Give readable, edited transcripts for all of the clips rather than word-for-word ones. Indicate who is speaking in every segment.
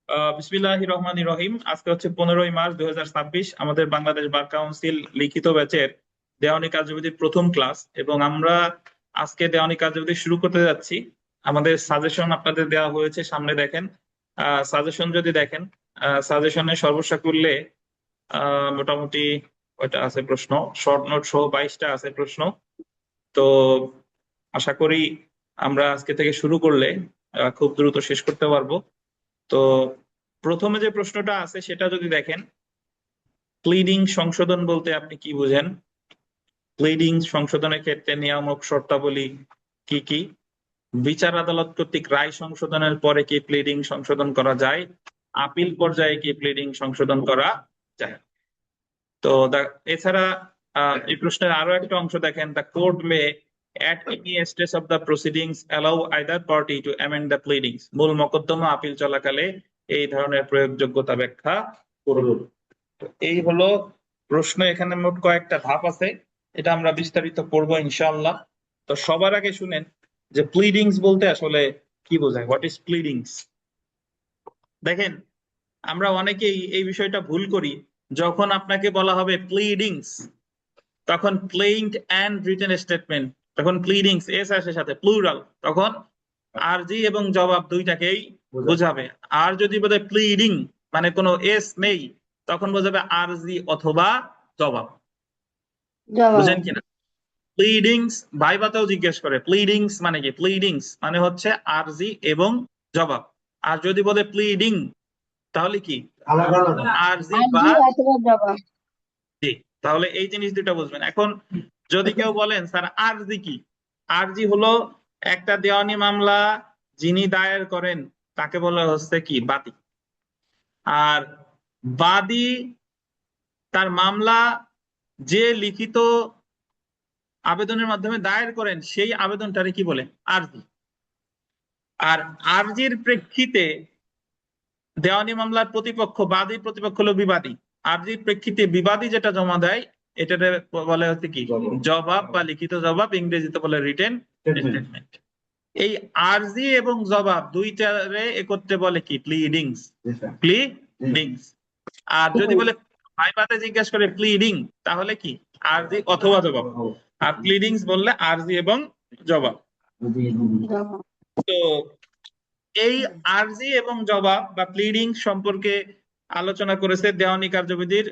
Speaker 1: বিসমিল্লাহির রহমানির রহিম। আজকে হচ্ছে 15ই মার্চ 2026। আমাদের বাংলাদেশ বার কাউন্সিল লিখিত ব্যাচের দেওয়ানি কার্যবিধির প্রথম ক্লাস, এবং আমরা আজকে দেওয়ানি কার্যবিধি শুরু করতে যাচ্ছি। আমাদের সাজেশন আপনাদের দেওয়া হয়েছে, সামনে দেখেন। সাজেশন যদি দেখেন, সাজেশনে সর্বসাকুল্যে মোটামুটি ওইটা আছে প্রশ্ন, শর্ট নোট সহ 22টা আছে প্রশ্ন। তো আশা করি আমরা আজকে থেকে শুরু করলে খুব দ্রুত শেষ করতে পারবো। তো প্রথমে যে প্রশ্নটা আছে সেটা যদি দেখেন, প্লিডিং সংশোধন বলতে আপনি কি বুঝেন? প্লিডিং সংশোধনের ক্ষেত্রে নিয়ামক শর্তাবলী কি কি? বিচার আদালত কর্তৃক রায় সংশোধনের পরে কি প্লিডিং সংশোধন করা যায়? আপিল পর্যায়ে কি প্লিডিং সংশোধন করা যায়? তো এছাড়া এই প্রশ্নের আরো একটা অংশ দেখেন, the court May at any stage of the proceedings allow either party to amend the pleadings. মূল মোকদ্দমা আপিল চলাকালে এই ধরনের প্রয়োগযোগ্যতা ব্যাখ্যা করুন। তো এই হলো প্রশ্ন। এখানে মোট কয়েকটা ধাপ আছে, এটা আমরা বিস্তারিত পড়বো ইনশাআল্লাহ। তো সবার আগে শুনেন যে প্লিডিংস বলতে আসলে কি বোঝায়, হোয়াট ইজ প্লিডিংস। দেখেন, আমরা অনেকেই এই বিষয়টা ভুল করি। যখন আপনাকে বলা হবে প্লিডিংস, তখন প্লেইন্ট এন্ড রিটেন স্টেটমেন্ট, তখন প্লিডিংস এস আসে সাথে প্লুরাল, তখন আরজি এবং জবাব দুইটাকেই বোঝাবে। আর যদি বলে প্লিডিং মানে কোনো এস নেই, তখন বোঝাবে আরজি অথবা জবাব। বুঝেন কিনা? প্লিডিংস ভাইবাতেও জিজ্ঞেস করে প্লিডিংস মানে কি, প্লিডিংস মানে হচ্ছে আরজি এবং জবাব। আর যদি বলে প্লিডিং তাহলে কি আরজি বা
Speaker 2: জবাব।
Speaker 1: জি। তাহলে এই জিনিস দুটো বুঝবেন। এখন যদি কেউ বলেন স্যার আরজি কি, আরজি হলো একটা দেওয়ানি মামলা যিনি দায়ের করেন তাকে বলা হচ্ছে কি বাদী। আর বাদী তার মামলা যে লিখিত আবেদনের মাধ্যমে দায়ের করেন সেই আবেদনটারে কি বলে, আরজি। আর আরজির প্রেক্ষিতে দেওয়ানি মামলার প্রতিপক্ষ, বাদী প্রতিপক্ষ হলো বিবাদী, আরজির প্রেক্ষিতে বিবাদী যেটা জমা দেয় এটাতে বলে হচ্ছে কি জবাব বা লিখিত জবাব, ইংরেজিতে বলে রিটেন স্টেটমেন্ট। এই আরজি এবং জবাব দুইটারে একত্রে বলে কি প্লিডিংস, প্লিডিংস। আর যদি বলে ভাইবাতে জিজ্ঞাসা করে প্লিডিং তাহলে কি আরজি অথবা জবাব, আর প্লিডিংস বললে আরজি এবং জবাব। তো এই আরজি এবং জবাব বা প্লিডিং সম্পর্কে আলোচনা করেছে দেওয়ানি কার্যবিধির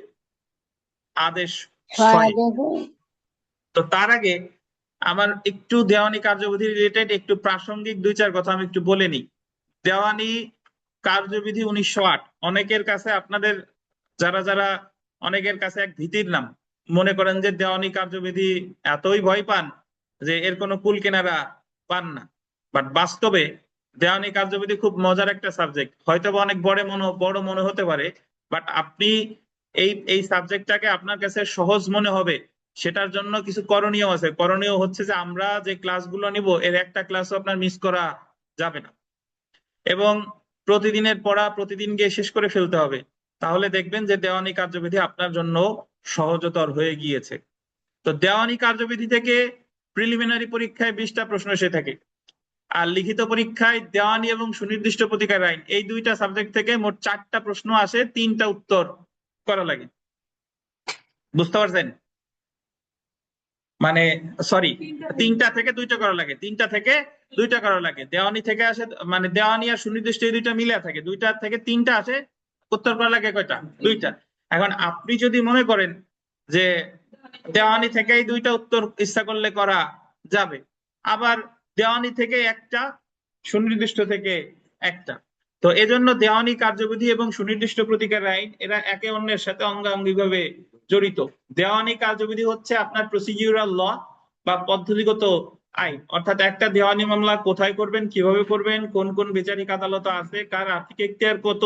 Speaker 1: আদেশ 6। তো তার আগে আমার একটু দেওয়ানি কার্যবিধি রিলেটেড একটু প্রাসঙ্গিক 2-4 কথা আমি একটু বলে নিই। দেওয়ানি কার্যবিধি 1908 অনেকের কাছে, আপনাদের যারা যারা অনেকের কাছে এক ভীতির নাম, মনে করেন যে দেওয়ানি কার্যবিধি এতই ভয় পান যে এর কোনো কুল কেনারা পান না। বাট বাস্তবে দেওয়ানি কার্যবিধি খুব মজার একটা সাবজেক্ট, হয়তো অনেক বড় মনে হতে পারে, বাট আপনি এই এই সাবজেক্টটাকে আপনার কাছে সহজ মনে হবে সেটার জন্য কিছু করণীয় আছে। করণীয় হচ্ছে যে আমরা যে ক্লাসগুলো নিব এর একটা ক্লাসও আপনার মিস করা যাবে না, এবং প্রতিদিনের পড়া প্রতিদিন গিয়ে শেষ করে ফেলতে হবে। তাহলে দেখবেন যে দেওয়ানি কার্যবিধি আপনার জন্য সহজতর হয়ে গিয়েছে। তো দেওয়ানি কার্যবিধি থেকে প্রিলিমিনারি পরীক্ষায় 20টা প্রশ্ন এসে থাকে, আর লিখিত পরীক্ষায় দেওয়ানি এবং সুনির্দিষ্ট প্রতিকার আইন এই দুইটা সাবজেক্ট থেকে মোট 4টা প্রশ্ন আসে, 3টা উত্তর করা লাগে। বুঝতে পারছেন? মানে সরি, 3টা থেকে 2টা করা লাগে, 3টা থেকে 2টা করা লাগে। দেওয়ানি থেকে আসে, মানে দেওয়ানি আর সুনির্দিষ্ট এই দুইটা মিলে থাকে, 2টা থেকে 3টা আসে, উত্তর করা লাগে কয়টা, 2টা। এখন আপনি যদি মনে করেন যে দেওয়ানি থেকে এই 2টা উত্তর ইচ্ছা করলে করা যাবে, আবার দেওয়ানি থেকে একটা, সুনির্দিষ্ট থেকে একটা, তো এজন্য দেওয়ানি কার্যবিধি এবং সুনির্দিষ্ট প্রতিকার আইন এরা একে অন্যের সাথে অঙ্গাঙ্গি ভাবে জড়িত। দেওয়ানি কার্যবিধি হচ্ছে আপনার প্রসিডিউরাল ল বা পদ্ধতিগত আইন, অর্থাৎ একটা দেওয়ানি মামলা কোথায় করবেন, কিভাবে করবেন, কোন কোন বিচারিক আদালত আছে, কার আর্থিক এখতিয়ার কত,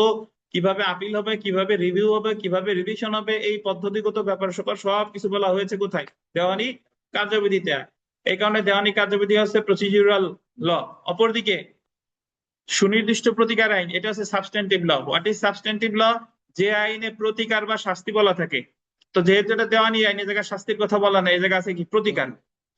Speaker 1: কিভাবে আপিল হবে, কিভাবে রিভিউ হবে, কিভাবে রিভিশন হবে, এই পদ্ধতিগত ব্যাপার স্যাপার সব কিছু বলা হয়েছে কোথায়, দেওয়ানি কার্যবিধিতে। এই কারণে দেওয়ানি কার্যবিধি হচ্ছে প্রসিডিউরাল ল। অপরদিকে সুনির্দিষ্ট প্রতিকার আইন এটা হচ্ছে substantive law. What is substantive law? যে আইনে প্রতিকার বা শাস্তি বলা থাকে। তো যেহেতু এটা দেওয়ানি আইন, এই জায়গায় শাস্তির কথা বলা নেই, এই জায়গায় আছে কি প্রতিকার।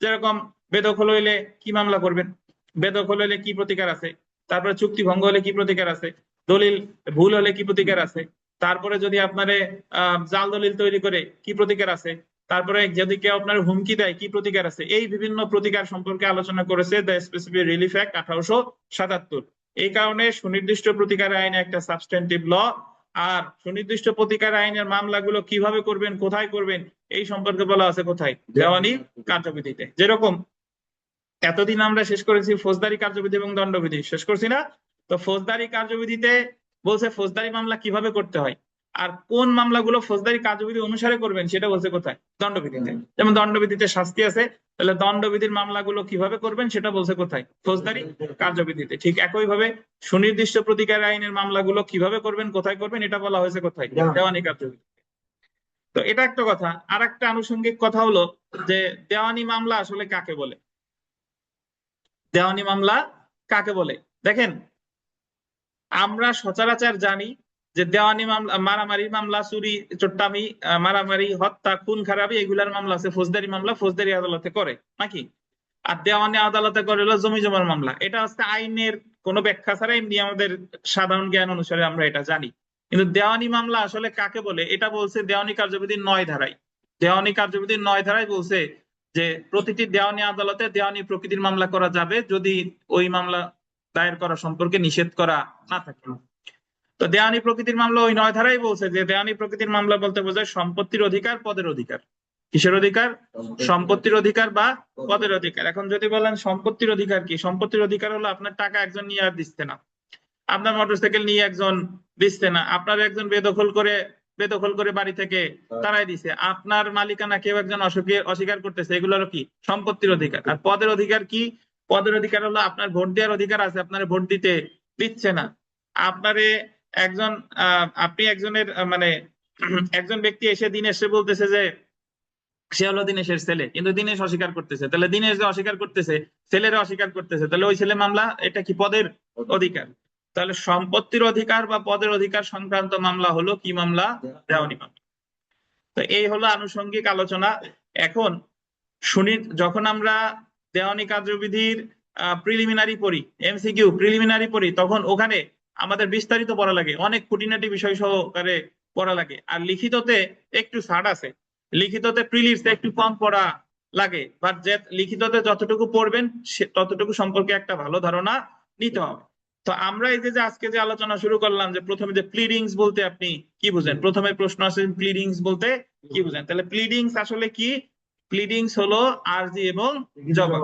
Speaker 1: যেরকম বেদখল হইলে কি মামলা করবেন, বেদখল হইলে কি প্রতিকার আছে, তারপরে চুক্তি ভঙ্গ হলে কি প্রতিকার আছে, দলিল ভুল হলে কি প্রতিকার আছে, তারপরে যদি আপনারে জাল দলিল তৈরি করে কি প্রতিকার আছে, তারপরে যদি কেউ আপনার হুমকি দেয় কি প্রতিকার আছে, এই বিভিন্ন প্রতিকার সম্পর্কে আলোচনা করেছে দ্য স্পেসিফিক রিলিফ অ্যাক্ট 1877। এই কারণে সুনির্দিষ্ট প্রতিকার আইনে একটা সাবস্টেন্টিভ ল, আর সুনির্দিষ্ট প্রতিকার আইনের মামলাগুলো কিভাবে করবেন, কোথায় করবেন, এই সম্পর্কে বলা আছে কোথায়, দেওয়ানি কার্যবিধিতে। যেরকম এতদিন আমরা শেষ করেছি ফৌজদারি কার্যবিধি এবং দণ্ডবিধি, শেষ করছি না? তো ফৌজদারি কার্যবিধিতে বলছে ফৌজদারি মামলা কিভাবে করতে হয়, আর কোন মামলাগুলো ফৌজদারি কার্যবিধি অনুসারে করবেন সেটা বলছে কোথায়, দণ্ডবিধিতে। যেমন দণ্ডবিধিতে শাস্তি আছে, তাহলে দণ্ডবিধির মামলাগুলো কিভাবে করবেন সেটা বলছে কোথায়, ফৌজদারি কার্যবিধিতে। ঠিক একই ভাবে সুনির্দিষ্ট প্রতিকার আইনের মামলাগুলো কিভাবে করবেন, কোথায় করবেন, এটা বলা হয়েছে কোথায়, দেওয়ানি কার্যবিধি। তো এটা একটা কথা। আর একটা আনুষঙ্গিক কথা হলো যে দেওয়ানি মামলা আসলে কাকে বলে, দেওয়ানি মামলা কাকে বলে। দেখেন, আমরা সচরাচর জানি যে দেওয়ানি মামলা, মারামারি মামলা, চুরি চোট্টামি, মারামারি, হত্যা, খুন খারাপি, এগুলার মামলা আছে ফৌজদারি মামলা, ফৌজদারি আদালতে করে নাকি। আর দেওয়ানি আদালতে করে হলো জমি জমার মামলা। এটা হচ্ছে আইনের কোনো ব্যাখ্যা ছাড়া এমনি আমাদের সাধারণ জ্ঞান অনুসারে আমরা এটা জানি। কিন্তু দেওয়ানি মামলা আসলে কাকে বলে এটা বলছে দেওয়ানি কার্যবিধির 9 ধারায়। দেওয়ানি কার্যবিধির 9 ধারায় বলছে যে প্রতিটি দেওয়ানি আদালতে দেওয়ানি প্রকৃতির মামলা করা যাবে যদি ওই মামলা দায়ের করা সম্পর্কে নিষেধ করা না থাকে। তো দেওয়ানি প্রকৃতির মামলা ওই 9 ধারাই বলছে যে দেওয়ানি প্রকৃতির মামলা বলতে বোঝায় সম্পত্তির অধিকার, পদের অধিকার। কিসের অধিকার? সম্পত্তির অধিকার বা পদের অধিকার। এখন যদি বলেন সম্পত্তির অধিকার কি, সম্পত্তির অধিকার হলো আপনার টাকা একজন নিয়ে আর দিচ্ছে না, আপনার মোটরসাইকেল নিয়ে একজন দিচ্ছে না, আপনার একজন বেদখল করে বাড়ি থেকে তাড়াই দিছে, আপনার মালিকানা কেউ একজন অস্বীকার করতেছে, এগুলোর কি সম্পত্তির অধিকার। আর পদের অধিকার কি? পদের অধিকার হলো আপনার ভোট দেওয়ার অধিকার আছে, আপনার ভোট দিতে দিচ্ছে না, আপনারে একজন আপনি একজনের মানে একজন ব্যক্তি এসে দিনেশে বলতেছে যে সে হলো দিনেশের ছেলে, কিন্তু দিনেশ অস্বীকার করতেছে, তাহলে দিনেশ যে অস্বীকার করতেছে, ছেলেরা অস্বীকার করতেছে, তাহলে ওই ছেলে মামলা, এটা কি পদের অধিকার। তাহলে সম্পত্তির অধিকার বা পদের অধিকার সংক্রান্ত মামলা হলো কি মামলা, দেওয়ানি মামলা। তো এই হলো আনুষঙ্গিক আলোচনা। এখন শুনি, যখন আমরা দেওয়ানি কার্যবিধির প্রিলিমিনারি পড়ি, এমসিকিউ প্রিলিমিনারি পড়ি, তখন ওখানে আমাদের বিস্তারিত পড়া লাগে, অনেক খুঁটিনাটি বিষয় সহকারে পড়া লাগে। আর লিখিততে একটু ছাড় আছে, লিখিততে প্রিলিমসে একটু কম পড়া লাগে, বাট যে লিখিততে যতটুকু পড়বেন ততটুকু সম্পর্কে একটা ভালো ধারণা নিতে হবে। তো আমরা এই যে আজকে যে আলোচনা শুরু করলাম, যে প্রথমে যে প্লিডিংস বলতে আপনি কি বুঝেন, প্রথমে প্রশ্ন আছে প্লিডিংস বলতে কি বুঝেন। তাহলে প্লিডিংস আসলে কি? প্লিডিংস হলো আরজি এবং জবাব।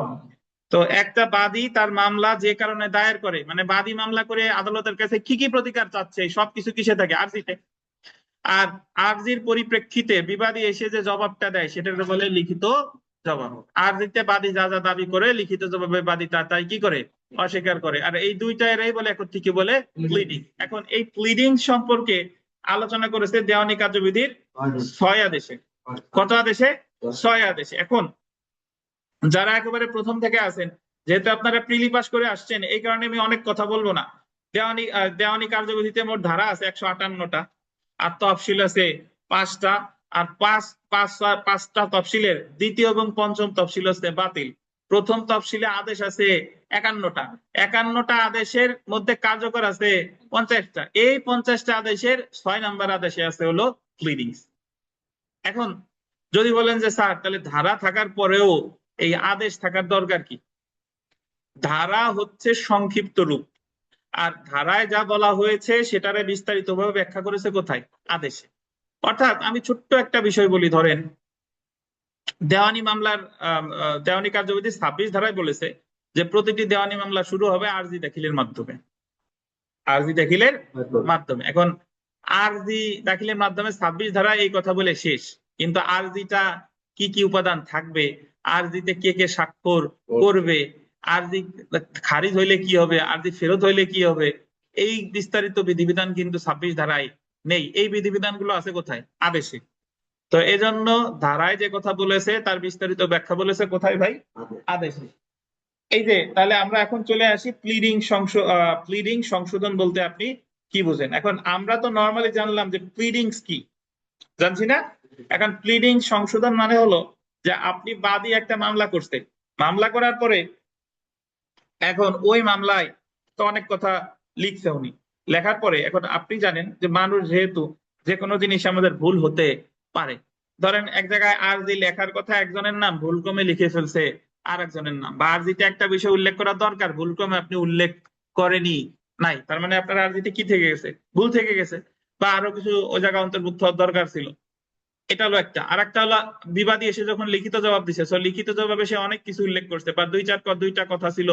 Speaker 1: তো একটা বাদী তার মামলা যে কারণে দায়ের করে, মানে বাদী মামলা করে আদালতের কাছে কি কি প্রতিকার চাচ্ছে, সবকিছু কিসে থাকে, আরজিতে। আর আরজির পরিপ্রেক্ষিতে বিবাদী এসে যে জবাবটা দেয় সেটাকে বলে লিখিত জবাব। আরজিতে বাদী যা যা দাবি করে, লিখিত জবাবে বাদী তা তাই কি করে, অস্বীকার করে। আর এই দুইটা এরাই বলে একত্রে কি বলে, প্লিডিং। এখন এই প্লিডিং সম্পর্কে আলোচনা করেছে দেওয়ানি কার্যবিধির 6 আদেশে। কত আদেশে? 6 আদেশে। এখন যারা একেবারে প্রথম থেকে আছেন, যেহেতু আপনারা প্রিলি পাস করে আসছেন, এই কারণে আমি অনেক কথা বলবো না। দেওয়ানি কার্যবিধিতে মোট ধারা আছে 158টা, আর তফসিল আছে 5টা। আর পাঁচটা তফসিলের দ্বিতীয় এবং পঞ্চম তফসিল হচ্ছে বাতিল। প্রথম তফসিলে আদেশ আছে 51টা, 51টা আদেশের মধ্যে কার্যকর আছে 50টা। এই 50টা আদেশের 6 নম্বর আদেশে আছে হলো প্লিডিংস। এখন যদি বলেন যে স্যার তাহলে ধারা থাকার পরেও এই আদেশ থাকার দরকার কি? ধারা হচ্ছে সংক্ষিপ্ত রূপ, আর ধারায় যা বলা হয়েছে সেটারে বিস্তারিতভাবে ব্যাখ্যা করেছে কোথায়, আদেশে। অর্থাৎ আমি ছোট্ট একটা বিষয় বলি, ধরেন দেওয়ানি মামলার দেওয়ানি কার্যবিধি 26 ধারায় বলেছে যে প্রতিটি দেওয়ানি মামলা শুরু হবে আরজি দাখিলের মাধ্যমে, আরজি দাখিলের মাধ্যমে। এখন আরজি দাখিলের মাধ্যমে 26 ধারা এই কথা বলে শেষ, কিন্তু আরজিটা কি কি উপাদান থাকবে, আরজিতে কে কে স্বাক্ষর করবে, আরজি খারিজ হইলে কি হবে, আরজি ফেরত হইলে কি হবে, এই বিস্তারিত বিধিবিধান কিন্তু 26 ধারায় নেই। এই বিধিবিধানগুলো আছে কোথায়, আদেশে। তো এজন্য ধারায় যে কথা বলেছে তার বিস্তারিত ব্যাখ্যা বলেছে কোথায় ভাই, আদেশে। এই যে তাহলে আমরা এখন চলে আসি প্লিডিং সংশোধন বলতে আপনি কি বুঝেন। এখন আমরা তো নর্মালি জানলাম যে প্লিডিংস কি, জানছি না? এখন প্লিডিং সংশোধন মানে হলো যে আপনি বাদী একটা মামলা করছে, মামলা করার পরে এখন ওই মামলায় তো অনেক কথা লিখছে উনি, লেখার পরে এখন আপনি জানেন যে মানুষ যেহেতু যে কোনো জিনিস আমাদের ভুল হতে পারে। ধরেন এক জায়গায় আরজি লেখার কথা একজনের নাম ভুলক্রমে লিখে ফেলছে আর একজনের নাম, বা আরজিতে একটা বিষয় উল্লেখ করা দরকার ভুলক্রমে আপনি উল্লেখ করেনি নাই, তার মানে আপনার আরজিতে কি থেকে গেছে, ভুল থেকে গেছে, বা আরো কিছু ওই জায়গায় অন্তর্ভুক্ত হওয়ার দরকার ছিল। এটা হলো একটা। আর একটা হলো বিবাদী এসে যখন লিখিত জবাব দিছে, লিখিত জবাবে সে অনেক কিছু উল্লেখ করছে, বা দুইটা কথা ছিল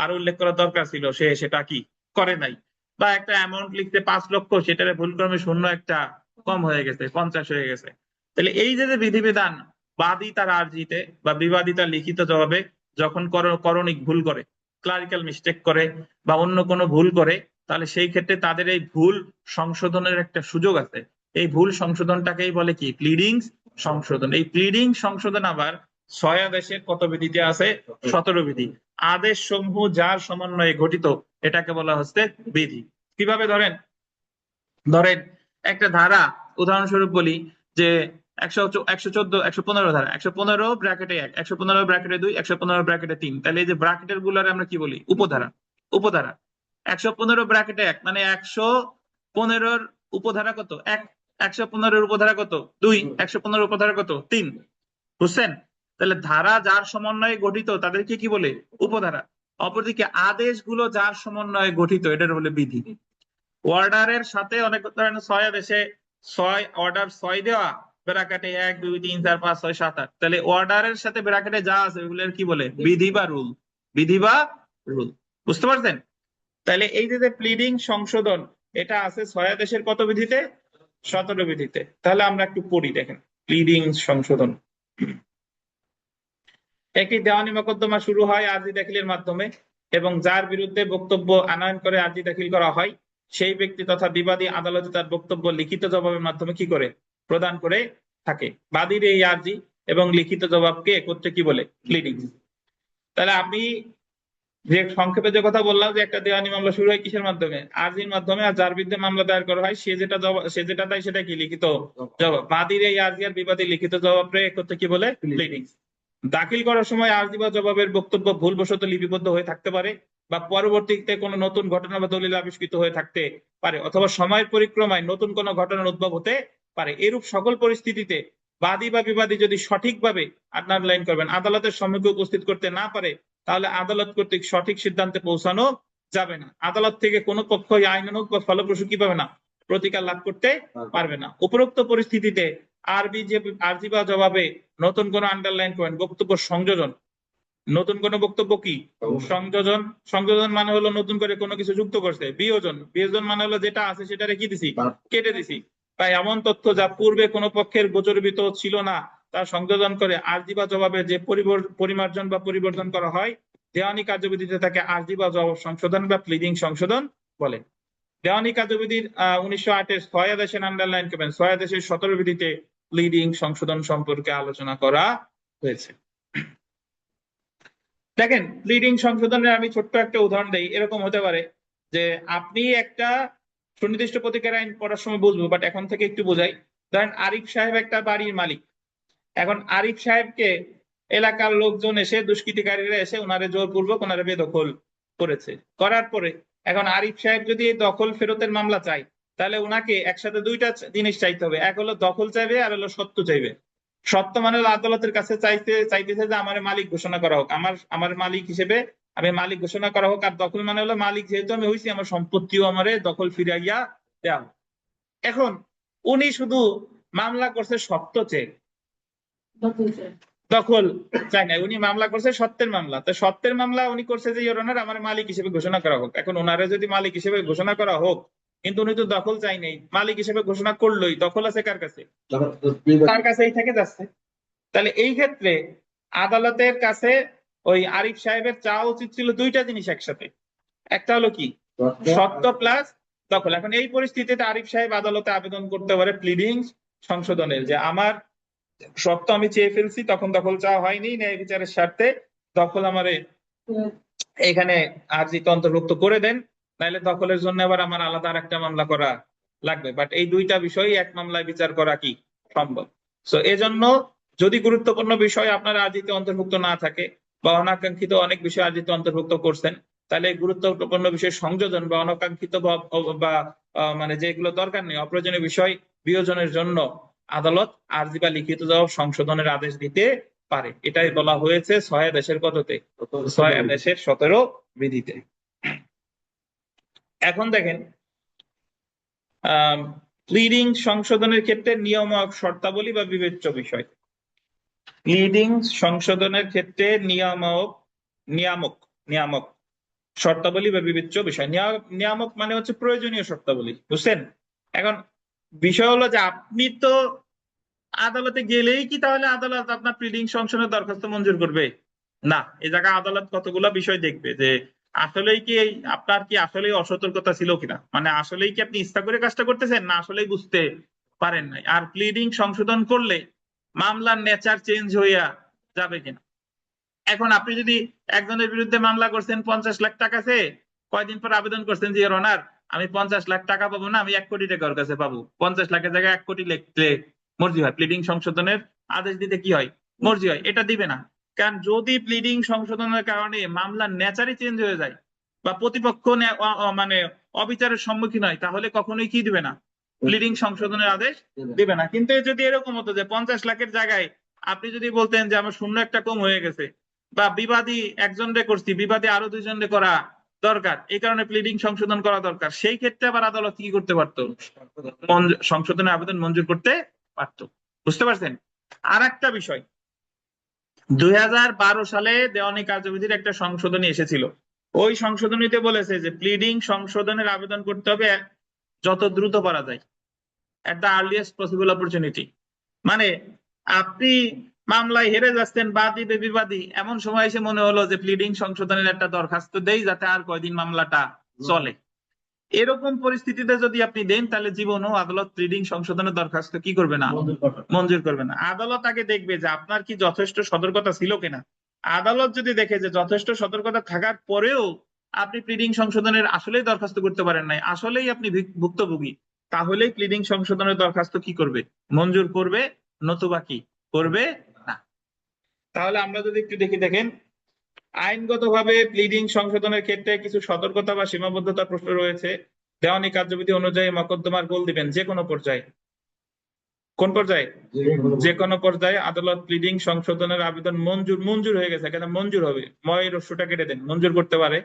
Speaker 1: আর উল্লেখ করার দরকার ছিল, সে সেটা কি করে নাই। বা একটা অ্যামাউন্ট লিখতে 5 লক্ষ, সেটারে ভুলক্রমে শূন্য একটা কম হয়ে গেছে, 50 হয়ে গেছে। তাহলে এই যে যে বিধিবিধান বাদী তার আর্জিতে বা বিবাদী তার লিখিত জবাবে যখন করণিক ভুল করে, ক্লারিক্যাল মিস্টেক করে বা অন্য কোনো ভুল করে, তাহলে সেই ক্ষেত্রে তাদের এই ভুল সংশোধনের একটা সুযোগ আছে। এই ভুল সংশোধনটাকেই বলে কি প্লিডিং সংশোধন। এই প্লিডিং সংশোধন আবার 6 আদেশের কত বিধিতে আছে? 17 বিধি। আদেশ সমূহ যার সমন্বয়ে গঠিত এটাকে বলা হচ্ছে বিধি। কিভাবে? ধরেন ধরেন একটা ধারা, উদাহরণস্বরূপ বলি যে 114 115 ধারা, 115 ব্র্যাকেটে 1, 115 ব্র্যাকেটে 2, 115 ব্র্যাকেটে 3। তাহলে এই যে ব্র্যাকেটের গুলারে আমরা কি বলি? উপধারা। উপধারা 115 ব্র্যাকেটে 1 মানে 115 উপধারা কত? 1। 115 উপধারা কত? 2। 115 উপধারা কত? 3। বুঝছেন? তাহলে ধারা যার সমন্বয়ে গঠিত তাদেরকে কি বলে? উপধারা। অপরদিকে আদেশগুলো যার সমন্বয়ে গঠিত এটার বলে বিধি। অর্ডারের সাথে অনেক ধরনের 6 আদেশে 6 অর্ডার 6 দেওয়া, ব্র্যাকেটে 1 2 3 4 5 6 7 8। তাহলে অর্ডারের সাথে ব্র্যাকেটে যা আছে ওগুলোর কি বলে? বিধি বা রুল। বিধি বা রুল। বুঝতে পারছেন? তাহলে এই যে প্লিডিং সংশোধন এটা আছে 6 আদেশের কত বিধিতে? 17 বিধিতে। তাহলে আমরা একটু পড়ি, দেখেন প্লিডিং সংশোধন। একটি দেওয়ানি মোকদ্দমা শুরু হয় আরজি দাখিলের মাধ্যমে, এবং যার বিরুদ্ধে বক্তব্য আনয়ন করে আরজি দাখিল করা হয় সেই ব্যক্তি তথা বিবাদী আদালতে তার বক্তব্য লিখিত জবাবের মাধ্যমে কি করে? প্রদান করে থাকে। বাদীর এই আরজি এবং লিখিত জবাবকে একত্রে কি বলে? প্লিডিং। তাহলে আমি যে সংক্ষেপে যে কথা বললাম যে একটা দেওয়ানি মামলা শুরু হয় কিসের মাধ্যমে? আরজির মাধ্যমে। আর যার বিরুদ্ধে মামলা দায়ের করা হয় সে যেটা দেয় সেটা কি? লিখিত জবাব। বাদীর এই আরজি আর বিবাদীর লিখিত জবাবকে একত্রে কি বলে? প্লিডিং। দাখিল করার সময় আরজি বা জবাবের বক্তব্য ভুলবশত লিপিবদ্ধ হয়ে থাকতে পারে, বা পরবর্তীতে কোনো নতুন ঘটনা বা দলিল আবিষ্কৃত হয়ে থাকতে পারে, অথবা সময়ের পরিক্রমায় নতুন কোনো ঘটনার উদ্ভব হতে পারে। এরূপ সকল পরিস্থিতিতে বাদী বা বিবাদী যদি সঠিকভাবে আন্ডারলাইন করবেন আদালতের সম্মুখে উপস্থিত করতে না পারে, তাহলে আদালত কর্তৃক সঠিক সিদ্ধান্তে পৌঁছানো যাবে না। আদালত থেকে কোনো পক্ষই আইনানুগ বা ফলপ্রসূ কি পাবে না? প্রতিকার লাভ করতে পারবে না। উপরোক্ত পরিস্থিতিতে আরজি বা জবাবে নতুন কোন আন্ডারলাইন করেন বক্তব্য সংযোজন। নতুন কোন বক্তব্য কি? সংযোজন। সংযোজন মানে হলো নতুন করে কোনো কিছু যুক্ত করছে। বিয়োজন। বিয়োজন মানে হলো যেটা আছে সেটারে কি দিছি? কেটে দিছি। তাই এমন তথ্য যা পূর্বে কোনো পক্ষের গোচরীভূত ছিল না তা সংযোজন করে আরজি বা জবাবে যে পরিমার্জন বা পরিবর্তন করা হয় দেওয়ানি কার্যবিধিতে তাকে আরজি বা জবাব সংশোধন বা প্লিডিং সংশোধন বলে। দেওয়ানি কার্যবিধির 1908-এর 6 আদেশের আন্ডারলাইন করবেন 6 আদেশের 17 বিধিতে প্লিডিং সংশোধন সম্পর্কে আলোচনা করা হয়েছে। দেখেন প্লিডিং সংশোধনের আমি ছোট্ট একটা উদাহরণ দেই। এরকম হতে পারে যে আপনি একটা সুনির্দিষ্ট প্রতিকার আইন পড়ার সময় বুঝবো, বাট এখন থেকে একটু বোঝাই। ধরেন আরিফ সাহেব একটা বাড়ির মালিক। এখন আরিফ সাহেবকে এলাকার লোকজন এসে, দুষ্কৃতিকারীরা এসে ওনারে জোরপূর্বক ওনারে বেদখল করেছে। করার পরে এখন আরিফ সাহেব যদি এই দখল ফেরতের মামলা চায়, তাহলে ওনাকে একসাথে দুইটা জিনিস চাইতে হবে। এক হলো দখল চাইবে, আর হলো সত্য চাইবে। সত্য মানে হলো আদালতের কাছে চাইতেছে যে আমার মালিক ঘোষণা করা হোক, আমার মালিক হিসেবে আমি মালিক ঘোষণা করা হোক। আর দখল মানে হলো মালিক যেহেতু আমি হয়েছি, আমার সম্পত্তিও আমারে দখল ফিরাইয়া দেওয়া। এখন উনি শুধু মামলা করছে সত্য চেয়ে, দখল চাই না। উনি মামলা করছে সত্যের মামলা। তো সত্যের মামলা উনি করছে যে ইওর অনার আমার মালিক হিসেবে ঘোষণা করা হোক। এখন ওনারে যদি মালিক হিসেবে ঘোষণা করা হোক, কিন্তু উনি তো দখল চাই নেই, মালিক হিসেবে ঘোষণা করলোই, দখল আছে কার কাছে? তার কাছেই থেকে যাচ্ছে। তাহলে এই ক্ষেত্রে আদালতের কাছে ওই আরিফ সাহেবের চাওয়া উচিত ছিল দুইটা জিনিস একসাথে। একটা হলো কি? সত্য প্লাস দখল। এখন এই পরিস্থিতিতে আরিফ সাহেব আদালতে আবেদন করতে পারে প্লিডিং সংশোধনের, যে আমার সত্য আমি চেয়ে ফেলছি, তখন দখল চাওয়া হয়নি, ন্যায় বিচারের স্বার্থে দখল আমারে এখানে আর্জিতে অন্তর্ভুক্ত করে দেন, নাহলে দখলের জন্য আবার আমার আলাদা একটা মামলা করা লাগবে। বাট এই দুইটা বিষয় এক মামলায় বিচার করা কি সম্ভব? সো এজন্য যদি গুরুত্বপূর্ণ বিষয় আপনার আর্জিতে অন্তর্ভুক্ত না থাকে, বা অনাকাঙ্ক্ষিত অনেক বিষয় আর্জিতে অন্তর্ভুক্ত করছেন, তাহলে গুরুত্বপূর্ণ বিষয় সংযোজন বা অনাকাঙ্ক্ষিত বা মানে যেগুলো দরকার নেই অপ্রয়োজনীয় বিষয় বিয়োজনের জন্য আদালত আর্জি বা লিখিত জবাব সংশোধনের আদেশ দিতে পারে। এটাই বলা হয়েছে 6 দেশের কততে, 6 দেশের 17 বিধিতে। এখন দেখেন প্লিডিং সংশোধনের ক্ষেত্রে নিয়ামক শর্তাবলী বা বিবেচ্য বিষয়। প্লিডিং সংশোধনের ক্ষেত্রে নিয়ামক নিয়ামক শর্তাবলী বা বিবেচ্য বিষয়। নিয়ামক মানে হচ্ছে প্রয়োজনীয় শর্তাবলী, বুঝছেন? এখন বিষয় হলো যে আপনি তো আদালতে গেলেই কি তাহলে আদালত আপনার প্লিডিং সংশোধনের দরখাস্ত মঞ্জুর করবে? না, এই জায়গায় আদালত কতগুলো বিষয় দেখবে যে আসলেই কি আপনার কি আসলেই অসতর্কতা ছিল কিনা, মানে আসলেই কি আপনি ইচ্ছা করে কাজটা করতেছেন না আসলেই বুঝতে পারেন নাই। আর প্লিডিং সংশোধন করলে মামলার নেচার চেঞ্জ হইয়া যাবে কিনা। এখন আপনি যদি একজনের বিরুদ্ধে মামলা করছেন 50 লাখ টাকা চেয়ে, কয়দিন পর আবেদন করছেন যে অনার আমি 50 লাখ টাকা পাবো না, আমি 1 কোটি টাকার কাছে পাবো, 50 লাখের জায়গায় 1 কোটি লিখলে মর্জি হয়। প্লিডিং সংশোধনের আদেশ দিতে কি হয়, মর্জি হয়, এটা দিবে না। কারণ যদি প্লিডিং সংশোধনের কারণে মামলার নেচারই চেঞ্জ হয়ে যায় বা প্রতিপক্ষ মানে অবিচারের সম্মুখীন হয়, তাহলে কখনোই কি দিবে না, প্লিডিং সংশোধনের আদেশ দিবে না। কিন্তু যদি এরকম হতো যে 50 লাখের জায়গায় আপনি যদি বলতেন যে আমার শূন্য একটা কম হয়ে গেছে, বা বিবাদী একজন রে করছি, বিবাদী আরো 2জন রে করা দরকার, এই কারণে প্লিডিং সংশোধন করা দরকার, সেই ক্ষেত্রে আবার আদালত কি করতে পারতো, সংশোধনের আবেদন মঞ্জুর করতে পারতো। বুঝতে পারছেন? আর একটা বিষয়, 2012 সালে দেওয়ানি কার্যবিধির একটা সংশোধনী এসেছিল। ওই সংশোধনীতে বলেছে যে প্লিডিং সংশোধনের আবেদন করতে হবে যত দ্রুত পারা যায়, at the earliest possible opportunity. মানে আপনি মামলায় হেরে যাচ্ছেন, বাদী বিবাদী, এমন সময় এসে মনে হলো যে প্লিডিং সংশোধনের একটা দরখাস্ত দেই যাতে আর কয়দিন মামলাটা চলে। এরকম পরিস্থিতিতে যদি আপনি দেন তাহলে জীবনও আদালত প্লিডিং সংশোধনের দরখাস্ত কি করবে না, মঞ্জুর করবে না। আদালত আগে দেখবে যে আপনার কি যথেষ্ট সতর্কতা ছিল কিনা। আদালত যদি দেখে যে যথেষ্ট সতর্কতা থাকার পরেও আপনি প্লিডিং সংশোধনের আসলেই দরখাস্ত করতে পারেন নাই, আসলেই আপনি ভুক্তভোগী, তাহলেই প্লিডিং সংশোধনের দরখাস্ত কি করবে, মঞ্জুর করবে, নতুবা কি করবে না। তাহলে আমরা যদি একটু দেখি, দেখেন আইনগতভাবে প্লিডিং সংশোধনের ক্ষেত্রে কিছু সতর্কতা বা সীমাবদ্ধতার প্রশ্ন রয়েছে। দেওয়ানি কার্যবিধি অনুযায়ী মকদ্দমার গোল দিবেন যে কোনো পর্যায়ে। কোন পর্যায়ে? যে কোনো পর্যায়ে আদালত প্লিডিং সংশোধনের আবেদন মঞ্জুর হয়ে গেছে, এখানে মঞ্জুর হবে, ময়ের রস্যটা কেটে দেন, মঞ্জুর করতে পারে।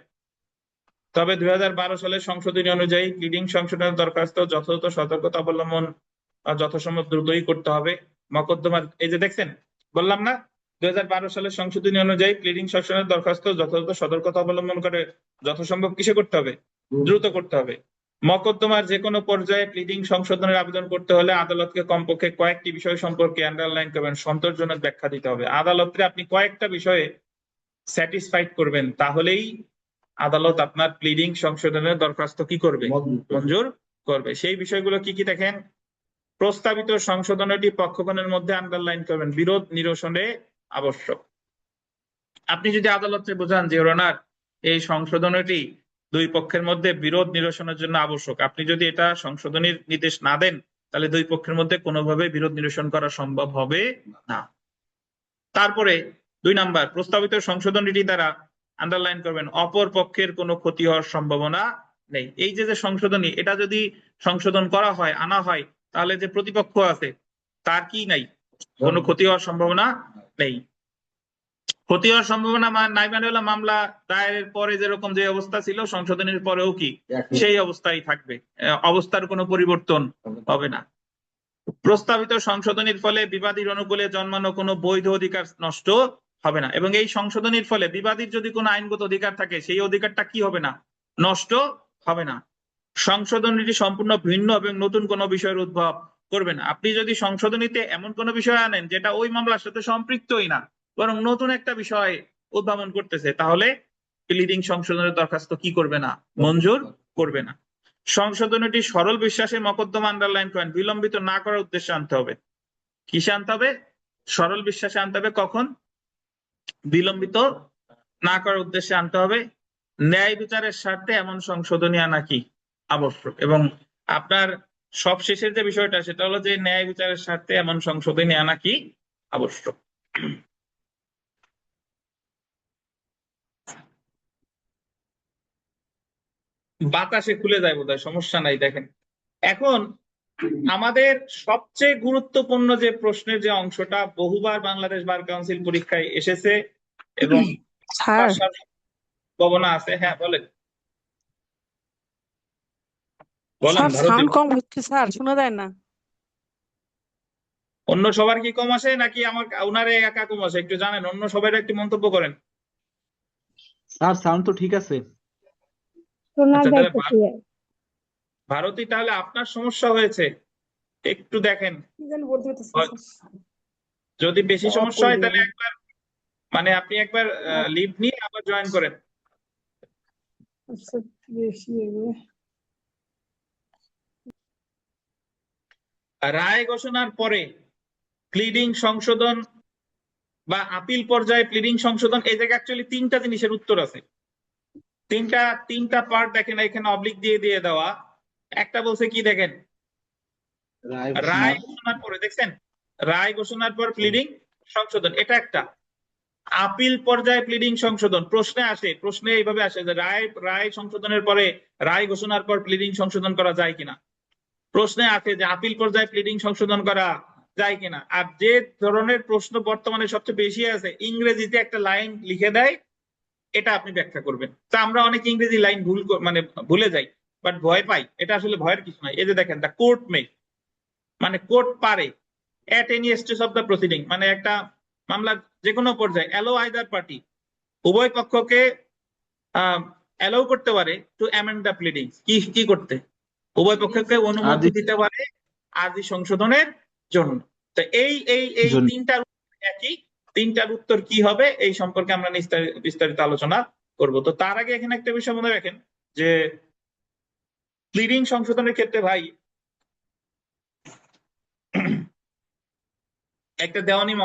Speaker 1: তবে 2012 সালের সংশোধনী অনুযায়ী প্লিডিং সংশোধনের দরখাস্ত যথাযথ সতর্কতা অবলম্বন যথাসম্ভব দ্রুতই করতে হবে। মকদ্দমার এই যে দেখছেন বললাম না, 2012 সালের সংশোধনী অনুযায়ী প্লিডিং সংশোধনের দরখাস্ত যথাযথ সতর্কতা অবলম্বন করে যথাসম্ভব কিসে করতে হবে, দ্রুত করতে হবে। মকদ্দমার যে কোনো পর্যায়ে প্লিডিং সংশোধনের আবেদন করতে হলে আদালতকে কমপক্ষে কয়েকটি বিষয় সম্পর্কে আন্ডারলাইন করবেন, সন্তোষজনক ব্যাখ্যা দিতে হবে। আদালতকে আপনি কয়েকটা বিষয়ে স্যাটিসফাইড করবেন, তাহলেই আদালত আপনার প্লিডিং সংশোধনের দরখাস্ত কি করবে, মঞ্জুর করবে। সেই বিষয়গুলো কি কি দেখেন, প্রস্তাবিত সংশোধনীটি পক্ষগণের মধ্যে আন্ডারলাইন করবেন, বিরোধ নিরসনে আবশ্যক। আপনি যদি আদালতে বোঝান যে ওনার এই সংশোধনীটি দুই পক্ষের মধ্যে বিরোধ নিরসনের জন্য আবশ্যক, আপনি যদি এটা সংশোধনীর নির্দেশ না দেন তাহলে দুই পক্ষের মধ্যে কোনোভাবে বিরোধ নিরসন করা সম্ভব হবে না। তারপরে 2 নাম্বার, প্রস্তাবিত সংশোধনীটি দ্বারা আন্ডারলাইন করবেন অপর পক্ষের কোনো ক্ষতি হওয়ার সম্ভাবনা নেই। এই যে যে সংশোধনী, এটা যদি সংশোধন করা হয়, আনা হয়, তাহলে যে প্রতিপক্ষ আছে তার কি নাই, কোনো ক্ষতি হওয়ার সম্ভাবনা নেই। ক্ষতি হওয়ার সম্ভাবনা নাই মানে হলো মামলা দায়েরের পরে যেরকম যে অবস্থা ছিল সংশোধনের পরেও কি সেই অবস্থায় থাকবে, অবস্থার কোনো পরিবর্তন হবে না। প্রস্তাবিত সংশোধনীর ফলে বিবাদীর অনুকূলে জন্মানো কোনো বৈধ অধিকার নষ্ট হবে না, এবং এই সংশোধনীর ফলে বিবাদীর যদি কোনো আইনগত অধিকার থাকে সেই অধিকারটা কি হবে না, নষ্ট হবে না। সংশোধনীটি সম্পূর্ণ ভিন্ন এবং নতুন কোনো বিষয়ের উদ্ভব করবে না। আপনি যদি সংশোধনীতে এমন কোনো বিষয় আনেন যেটা ওই মামলার সাথে সম্পৃক্তই না, বরং নতুন একটা বিষয় উদ্ভাবন করতেছে, তাহলে প্লিডিং সংশোধনের দরখাস্ত কি করবে না, মঞ্জুর করবে না। সংশোধনীটি সরল বিশ্বাসে মকদ্দমা আন্ডারলাইন করেন, বিলম্বিত না করার উদ্দেশ্যে আনতে হবে। কিসে আনতে হবে? সরল বিশ্বাসে আনতে হবে। কখন? বিলম্বিত না করার উদ্দেশ্যে আনতে হবে। ন্যায় বিচারের স্বার্থে এমন সংশোধনী আনা কি আবশ্যক। এবং আপনার সবশেষের যে বিষয়টা সেটা হলো যে ন্যায় বিচারের স্বার্থে এমন সংশোধনী আনা কি আবশ্যক। বাতাসে খুলে যায় বোধহয়, সমস্যা নাই। দেখেন এখন আমাদের সবচেয়ে গুরুত্বপূর্ণ যে প্রশ্নের যে অংশটা বহুবার বাংলাদেশ বার কাউন্সিল পরীক্ষায় এসেছে এবং
Speaker 2: স্যার
Speaker 1: আসার সম্ভাবনা আছে। হ্যাঁ বলেন, বলেন
Speaker 2: স্যার
Speaker 1: ভারতী।
Speaker 2: সাউন্ড কম হচ্ছে স্যার, শোনা যায় না।
Speaker 1: অন্য সবার কি কম আসে নাকি আমার উনারে একা কম আসে একটু জানেন? অন্য সবাই একটু মন্তব্য করেন।
Speaker 3: স্যার সাউন্ড তো ঠিক আছে।
Speaker 4: শোনা
Speaker 1: আচ্ছা তাহলে
Speaker 4: যাইতেছে।
Speaker 1: ভারতী তাহলে আপনার সমস্যা হয়েছে, একটু দেখেন।
Speaker 4: কি জানি বলতে পারতেছি না, স্যার।
Speaker 1: যদি বেশি
Speaker 4: অফ
Speaker 1: সমস্যা
Speaker 4: করে
Speaker 1: হয় তাহলে
Speaker 4: দিলাম।
Speaker 1: একবার মানে আপনি একবার লিভ নিয়ে আবার জয়েন করেন।
Speaker 4: আচ্ছা, বেশি হবে।
Speaker 1: রায় ঘোষণার পরে প্লিডিং সংশোধন বা আপিল পর্যায়ে প্লিডিং সংশোধন, এই জায়গায় অ্যাকচুয়ালি তিনটা জিনিসের উত্তর আছে। তিনটা পার্ট দেখেন এখানে অবলিক দিয়ে দিয়ে দেওয়া। একটা বলছে কি দেখেন, রায় ঘোষণার পরে, দেখছেন রায় ঘোষণার পর প্লিডিং সংশোধন, এটা একটা। আপিল পর্যায়ে প্লিডিং সংশোধন প্রশ্নে আসে, প্রশ্নে এইভাবে আসে যে রায় সংশোধনের পরে, রায় ঘোষণার পর প্লিডিং সংশোধন করা যায় কিনা। প্রশ্নে আছে যে আপিল পর্যায়ে প্লিডিং সংশোধন করা যায় কিনা। আর যে ধরনের প্রশ্ন বর্তমানে সবচেয়ে বেশি আছে, ইংরেজিতে একটা লাইন লিখে দেয়, এটা আপনি ব্যাখ্যা করবেন। তা আমরা অনেক ইংরেজি লাইন মানে ভুলে যাই, বাট ভয় পাই। এটা আসলে ভয়ের কিছু নয়। এই যে দেখেন, দ্য কোর্ট মে, মানে কোর্ট পারে, at any stage of the proceeding, মানে একটা মামলার যে কোনো পর্যায়ে, অ্যালো আইদার পার্টি, উভয় পক্ষকে অ্যালাউ করতে পারে টু অ্যামেন্ড দ্য প্লিডিং, কি করতে, উভয় পক্ষকে অনুমতি দিতে পারে আর্জি সংশোধনের জন্য। তো এই এই এই তিনটার একই, তিনটার উত্তর কি হবে এই সম্পর্কে আমরা বিস্তারিত আলোচনা করব। তো তার আগে এখানে একটা বিষয় মনে রাখেন যে প্লিডিং সংশোধনের ক্ষেত্রে ভাই একটা দেওয়ানি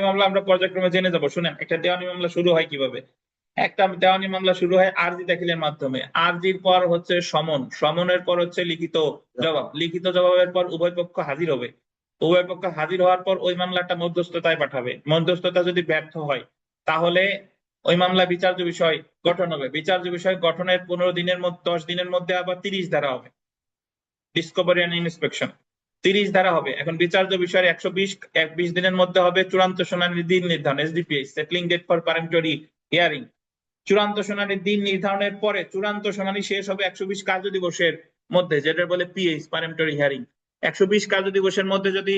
Speaker 1: মামলা আমরা পর্যায়ক্রমে জেনে যাব। শুনেন, একটা দেওয়ানি মামলা শুরু হয় কিভাবে। একটা দেওয়ানি মামলা শুরু হয় আরজি দাখিলের মাধ্যমে। আরজির পর হচ্ছে সমনের পর হচ্ছে লিখিত জবাব, লিখিত জবাবের পর উভয় পক্ষ হাজির হবে। উভয় পক্ষ হাজির হওয়ার পর ওই মামলাটা মধ্যস্থতায় পাঠাবে। মধ্যস্থতা যদি ব্যর্থ হয় তাহলে ওই মামলা বিচার্য বিষয় গঠন হবে। বিচার্য বিষয় গঠনের 15 দিনের মধ্যে, 10 দিনের মধ্যে আবার 30 ধারা হবে, ডিসকভারি অ্যান্ড ইন্সপেকশন 30 ধারা হবে। এখন বিচার্য বিষয়ের 120 দিনের মধ্যে হবে চূড়ান্ত শুনানির দিন নির্ধারণ, এসডিপিএ, সেটলিং ডেট ফর পারমেন্টরি হিয়ারিং। চূড়ান্ত শুনানির দিন নির্ধারণের পরে চূড়ান্ত শুনানি শেষ হবে 120 কার্য দিবসের মধ্যে, যেটা বলে পিএইচ, পারমেন্টরি হিয়ারিং। 120 কার্য দিবসের মধ্যে যদি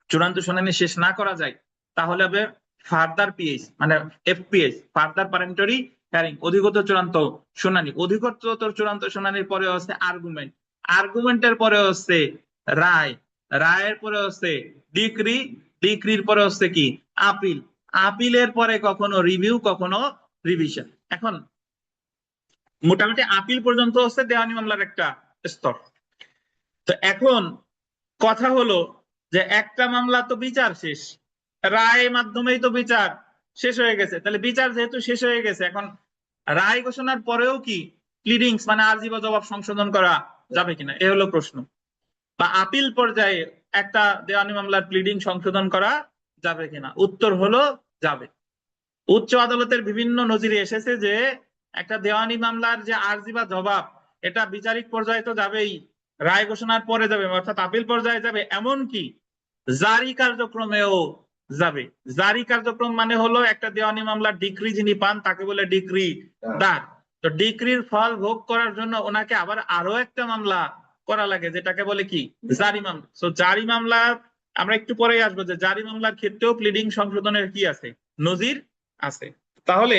Speaker 1: চূড়ান্ত শুনানি শেষ না করা যায় তাহলে হবে ফার্দার পিএইচ, মানে এফপিএইচ, ফার্দার পারমেন্টরি হিয়ারিং, অধিকতর চূড়ান্ত শুনানি। অধিকতর চূড়ান্ত শুনানির পরে হচ্ছে আর্গুমেন্ট, আর্গুমেন্টের পরে হচ্ছে রায়, রায়ের পরে হচ্ছে ডিক্রি, ডিক্রির পরে হচ্ছে কি আপিল, আপিলের পরে কখনো রিভিউ, কখনো রিভিশন। এখন মোটামুটি আপিল পর্যন্ত হচ্ছে দেওয়ানি মামলার একটা স্তর। তো এখন কথা হলো যে একটা মামলা তো বিচার শেষ, রায়ের মাধ্যমেই তো বিচার শেষ হয়ে গেছে। তাহলে বিচার যেহেতু শেষ হয়ে গেছে, এখন রায় ঘোষণার পরেও কি প্লিডিংস মানে আর্জি বা জবাব সংশোধন করা যাবে কিনা, এ হলো প্রশ্ন। বা আপিল পর্যায়ে একটা দেওয়ানি মামলার প্লিডিং সংশোধন করা যাবে কিনা, উত্তর হলো যাবে। উচ্চ আদালতের বিভিন্ন নজিরে এসেছে যে একটা দেওয়ানি মামলার যে আর্জি বা জবাব, এটা বিচারিক পর্যায়ে তো যাবেই, রায় ঘোষণার পরে যাবে, অর্থাৎ আপিল পর্যায়ে যাবে, এমনকি জারি কার্যক্রমেও যাবে। জারি কার্যক্রম মানে হলো একটা দেওয়ানি মামলার ডিক্রি যিনি পান তাকে বলে ডিক্রি দার। তো ডিক্রির ফল ভোগ করার জন্য ওনাকে আবার আরো একটা মামলা করা লাগে, যেটাকে বলে কি জারি মামলা। তো জারি মামলা আমরা একটু পরে আসবো যে জারি মামলার ক্ষেত্রেও প্লিডিং সংশোধনের কি আছে, নজির আছে। তাহলে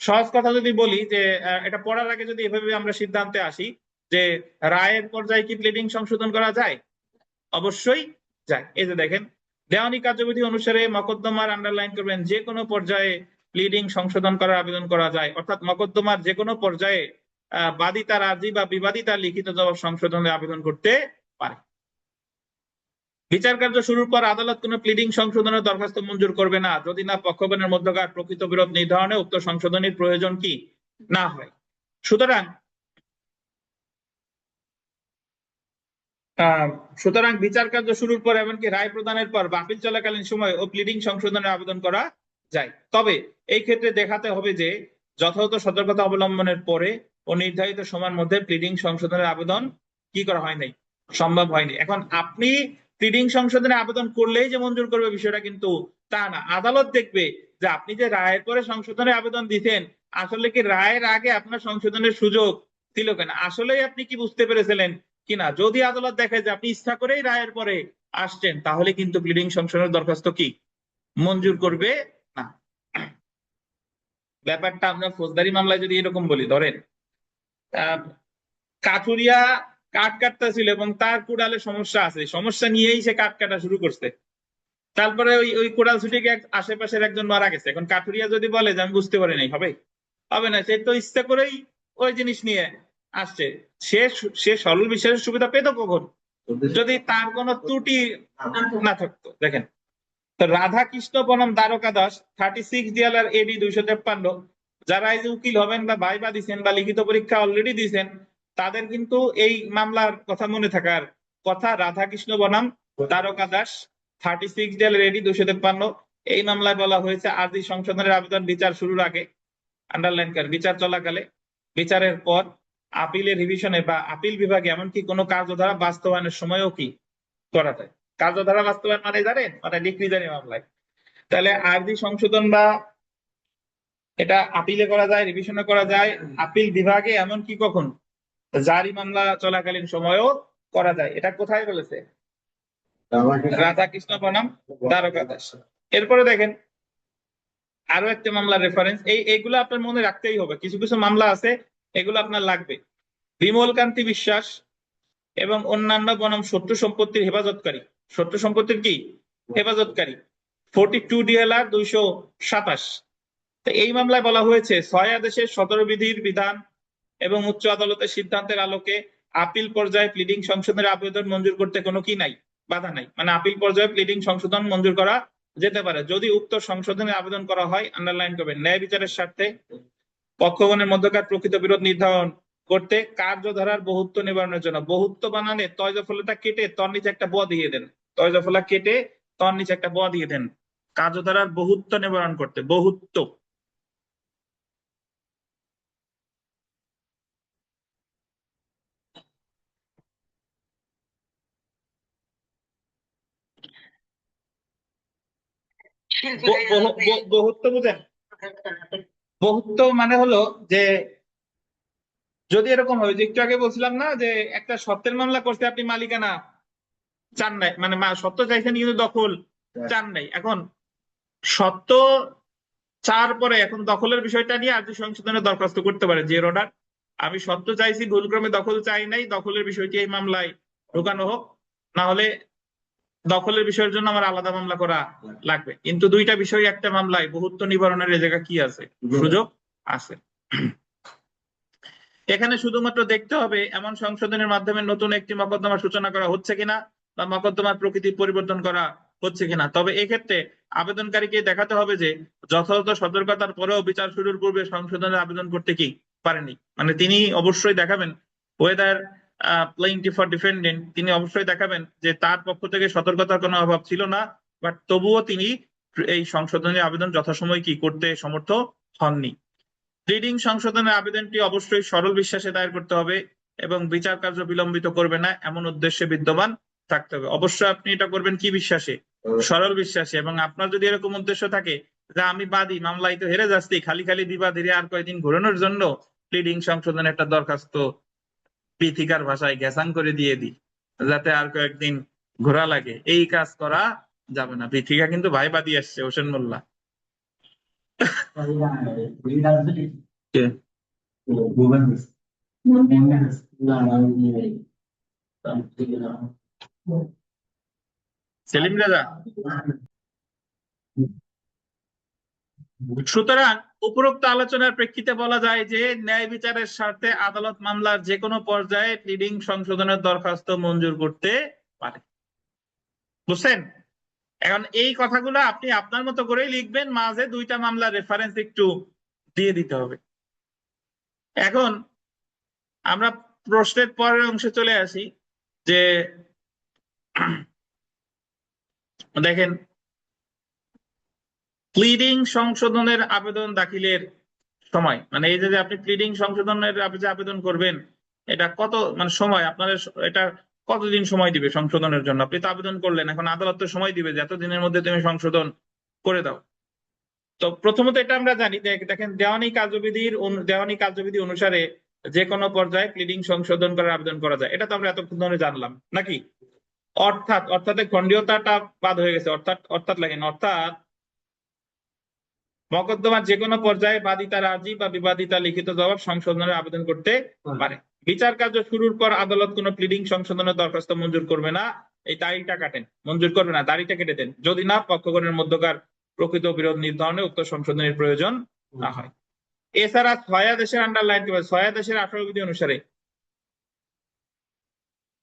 Speaker 1: সহজ কথা যদি বলি যে এটা পড়ার আগে যদি এভাবে আমরা সিদ্ধান্তে আসি যে রায়ের পর্যায়ে কি প্লিডিং সংশোধন করা যায়, অবশ্যই যায়। এই যে দেখেন, দেওয়ানি কার্যবিধি অনুসারে মকদ্দমার আন্ডারলাইন করবেন যে কোনো পর্যায়ে প্লিডিং সংশোধন করার আবেদন করা যায়, অর্থাৎ মকদ্দমার যে কোনো পর্যায়ে বাদী তার আর্জি বা বিবাদী তার লিখিত জবাব সংশোধনের আবেদন করতে পারে। বিচার কার্য শুরুর পর আদালত কোনো প্লিডিং সংশোধনের দরখাস্ত মঞ্জুর করবে না যদি না পক্ষগণের মধ্যকার প্রকৃত বিরোধ নির্ধারণে উক্ত সংশোধনীর প্রয়োজন কি না হয়। সুতরাং বিচার কার্য শুরুর পর এমনকি রায় প্রদানের পর বা আপিল চলাকালীন সময় ও প্লিডিং সংশোধনের আবেদন করা যায়। তবে এই ক্ষেত্রে দেখাতে হবে যে যথাযথ সতর্কতা অবলম্বনের পরে ও নির্ধারিত সময়ের মধ্যে প্লিডিং সংশোধনের আবেদন কি করা হয় নাই, সম্ভব হয়নি। এখন আপনি প্লিডিং সংশোধনের আবেদন করলেই যে মঞ্জুর করবে বিষয়টা কিন্তু তা না। আদালত দেখবে যে আপনি যে রায়ের পরে সংশোধনের আবেদন দিতেন, আসলে কি রায়ের আগে আপনার সংশোধনের সুযোগ ছিল কিনা, আসলেই আপনি কি বুঝতে পেরেছিলেন কিনা। যদি আদালত দেখে যে আপনি ইচ্ছা করেই রায়ের পরে আসছেন, তাহলে কিন্তু প্লিডিং সংশোধনের দরখাস্ত কি মঞ্জুর করবে না। ব্যাপারটা আমরা ফৌজদারি মামলায় যদি এরকম বলি, ধরেন কাঠুরিয়া কাঠ কাটতেছিল এবং তার কুড়ালে সমস্যা আছে, সমস্যা নিয়েই সে কাঠ কাটা শুরু করছে। তারপরে ওই ওই কোড়াল ছুটিকে আশেপাশের একজন মারা গেছে। এখন কাঠুরিয়া যদি বলে যে আমি বুঝতে পারি নাই, হবে? হবে না। সে তো ইচ্ছা করেই ওই জিনিস নিয়ে আসছে। সে সে সরল বিশ্বাসের সুবিধা পেত কখন, যদি তার কোনো ত্রুটি না থাকতো। দেখেন, তো রাধাকৃষ্ণ বনম দ্বারকা দাস 36 ডিএলআর এডি 253, যারা এই যে উকিল হবেন বা ভাইবা দিচ্ছেন বা লিখিত পরীক্ষা অলরেডি দিয়েছেন, তাদের কিন্তু এই মামলার কথা মনে থাকার কথা। রাধাকৃষ্ণ বনাম দ্বারকা দাস 36 ডিএলআর এডি 253, এই মামলায় বলা হয়েছে আর্জি সংশোধনের আবেদন বিচার শুরুর আগে, আন্ডারলাইন কর, বিচার চলাকালে, বিচারের পর, আপিলের রিভিশনে বা আপিল বিভাগে, এমনকি কোনো কার্যধারা বাস্তবায়নের সময়ও কি করা যায়। কার্যধারা বাস্তবায়ন মানে জানেন, মানে ডিক্রিজারি মামলায়। তাহলে আরজি সংশোধন বা এটা আপিলে করা যায়, রিভিশনে করা যায়, আপিল বিভাগে, এমনকি কখন জারি মামলা চলাকালীন সময়ও করা যায়। এটা কোথায় বলেছে? রাধাকৃষ্ণ বনাম দ্বারকা দাস। এরপরে দেখেন আরো একটা মামলার রেফারেন্স, এইগুলো আপনার মনে রাখতেই হবে। কিছু কিছু মামলা আছে এগুলো আপনার লাগবে। বিমল কান্তি বিশ্বাস এবং অন্যান্য বনাম শত্রু সম্পত্তির হেফাজতকারী, শত্রু সম্পত্তির কি হেফাজতকারী 42 ডিএলআর 227। এই মামলায় বলা হয়েছে 6 আদেশের 17 বিধির বিধান এবং উচ্চ আদালতের সিদ্ধান্তের আলোকে আপিল পর্যায়ে প্লিডিং সংশোধনের আবেদন মঞ্জুর করতে কোনো কি নাই, বাধা নাই। মানে আপিল পর্যায়ে প্লিডিং সংশোধন মঞ্জুর করা যেতে পারে যদি উক্ত সংশোধনের আবেদন করা হয়, আন্ডারলাইন করবেন, ন্যায় বিচারের স্বার্থে পক্ষগণের মধ্যকার প্রকৃত বিরোধ নির্ধারণ করতে, কার্যধারার বহুত্ব নিবারণের জন্য। বহুত্ব বানানে তয়জফলাটা কেটে তর নিচে একটা ব দিয়ে দেন, তয়জফলা কেটে তর নিচে একটা ব দিয়ে দেন। কার্যধারার বহুত্ব নিবারণ করতে, বহুত্ব। বহুত্ব বুঝেন? বহুত্ব মানে হলো যে, যদি এরকম হয় যে একটু আগে বলছিলাম না যে একটা সত্যের মামলা করতে আপনি মালিকানা চান নাই, মানে সত্য চাইছেন কিন্তু দখল চান নাই। এখন সত্য চার পরে এখন দখলের বিষয়টা নিয়ে আর্জি সংশোধনের দরখাস্ত করতে পারে, যে অর্ডার আমি সত্য চাইছি, ভুলক্রমে দখল চাই নাই, দখলের বিষয়টি এই মামলায় ঢুকানো হোক, না হলে দখলের বিষয়ের জন্য আমার আলাদা মামলা করা লাগবে। কিন্তু দুইটা বিষয় একটা মামলায় বহুত্ব নিবারণের এই জায়গা কি আছে, সুযোগ আছে। এখানে শুধুমাত্র দেখতে হবে এমন সংশোধনের মাধ্যমে নতুন একটি মকদ্দমার সূচনা করা হচ্ছে কিনা বা মকদ্দমার প্রকৃতি পরিবর্তন করা হচ্ছে কিনা। তবে এক্ষেত্রে আবেদনকারীকে দেখাতে হবে যে যথাযথ সতর্কতার পরেও বিচার শুরুর পূর্বে সংশোধনের আবেদন করতে কি পারেনি। মানে তিনি অবশ্যই দেখাবেন, ওয়েদার প্লেইন্টিফ ফর ডিফেন্ডেন্ট, তিনি অবশ্যই দেখাবেন যে তার পক্ষ থেকে সতর্কতার কোনো অভাব ছিল না, বাট তবুও তিনি এই সংশোধনের আবেদন যথাসময় কি করতে সমর্থ হননি। প্লিডিং সংশোধনের আবেদনটি অবশ্যই সরল বিশ্বাসে দায়ের করতে হবে এবং বিচার কার্য বিলম্বিত করবে না এমন উদ্দেশ্যে বিদ্যমান থাকতে হবে। অবশ্যই আপনি এটা করবেন কি বিশ্বাসে? সরল বিশ্বাসে। এবং আপনার যদি এরকম উদ্দেশ্য থাকে যে আমি বাদী, মামলায় তো হেরে যাচ্ছি, খালি খালি বিবাদ হেরে আর কয়েকদিন ঘোরানোর জন্য প্লিডিং সংশোধনের একটা দরখাস্ত পীথিকার ভাষায় গ্যাসাং করে দিয়ে দিই যাতে আর কয়েকদিন ঘোরা লাগে, এই কাজ করা যাবে না। পীথিকা কিন্তু ভাই বাদী আসছে, হোসেন মোল্লা। কে? সেলিম রেজা। সুতরাং উপরোক্ত আলোচনার প্রেক্ষিতে বলা যায় যে ন্যায় বিচারের স্বার্থে আদালত মামলার যে কোনো পর্যায়ে প্লিডিং সংশোধনের দরখাস্ত মঞ্জুর করতে পারে। বুঝছেন? এখন এই কথাগুলো আপনি আপনার মতো করেই লিখবেন, মাঝে দুইটা মামলার রেফারেন্স একটু দিয়ে দিতে হবে। এখন আমরা প্রশ্নের পরের অংশে চলে আসি যে দেখেন, প্লিডিং সংশোধনের আবেদন দাখিলের সময় মানে এই যে আপনি প্লিডিং সংশোধনের যে আবেদন করবেন, এটা কত মানে সময় আপনাদের এটা কতদিন সময় দিবে সংশোধনের জন্য? আপনি তো আবেদন করলেন, এখন আদালত তো সময় দিবে যে এত দিনের মধ্যে তুমি সংশোধন করে দাও। তো প্রথমত এটা আমরা জানি দেখেন দেওয়ানি কার্যবিধি অনুসারে যে কোনো পর্যায়ে প্লিডিং সংশোধন করার আবেদন করা যায়, এটা তো আমরা এতক্ষণ ধরে জানলাম নাকি? অর্থাৎ খণ্ডীয়তাটা বাদ হয়ে গেছে, অর্থাৎ লাগেন, অর্থাৎ মকদ্দমার যে কোনো পর্যায়ে বাদিতা রাজি বা বিবাদিতা লিখিত জবাব সংশোধনের আবেদন করতে পারে। বিচার কার্য শুরুর পর আদালত কোনো প্লিডিং সংশোধনের দরখাস্ত মঞ্জুর করবে না, এই দাড়িটা কাটেন, মঞ্জুর করবে না, দাড়িটা কেটে দেন, যদি না পক্ষগণের মধ্যকার প্রকৃত বিরোধ নির্ধারণে উক্ত সংশোধনের প্রয়োজন না হয়। এছাড়া ছয়াদেশের আন্ডারলাইন কি বলে, ছয়াদেশের 18 বিধি অনুসারে,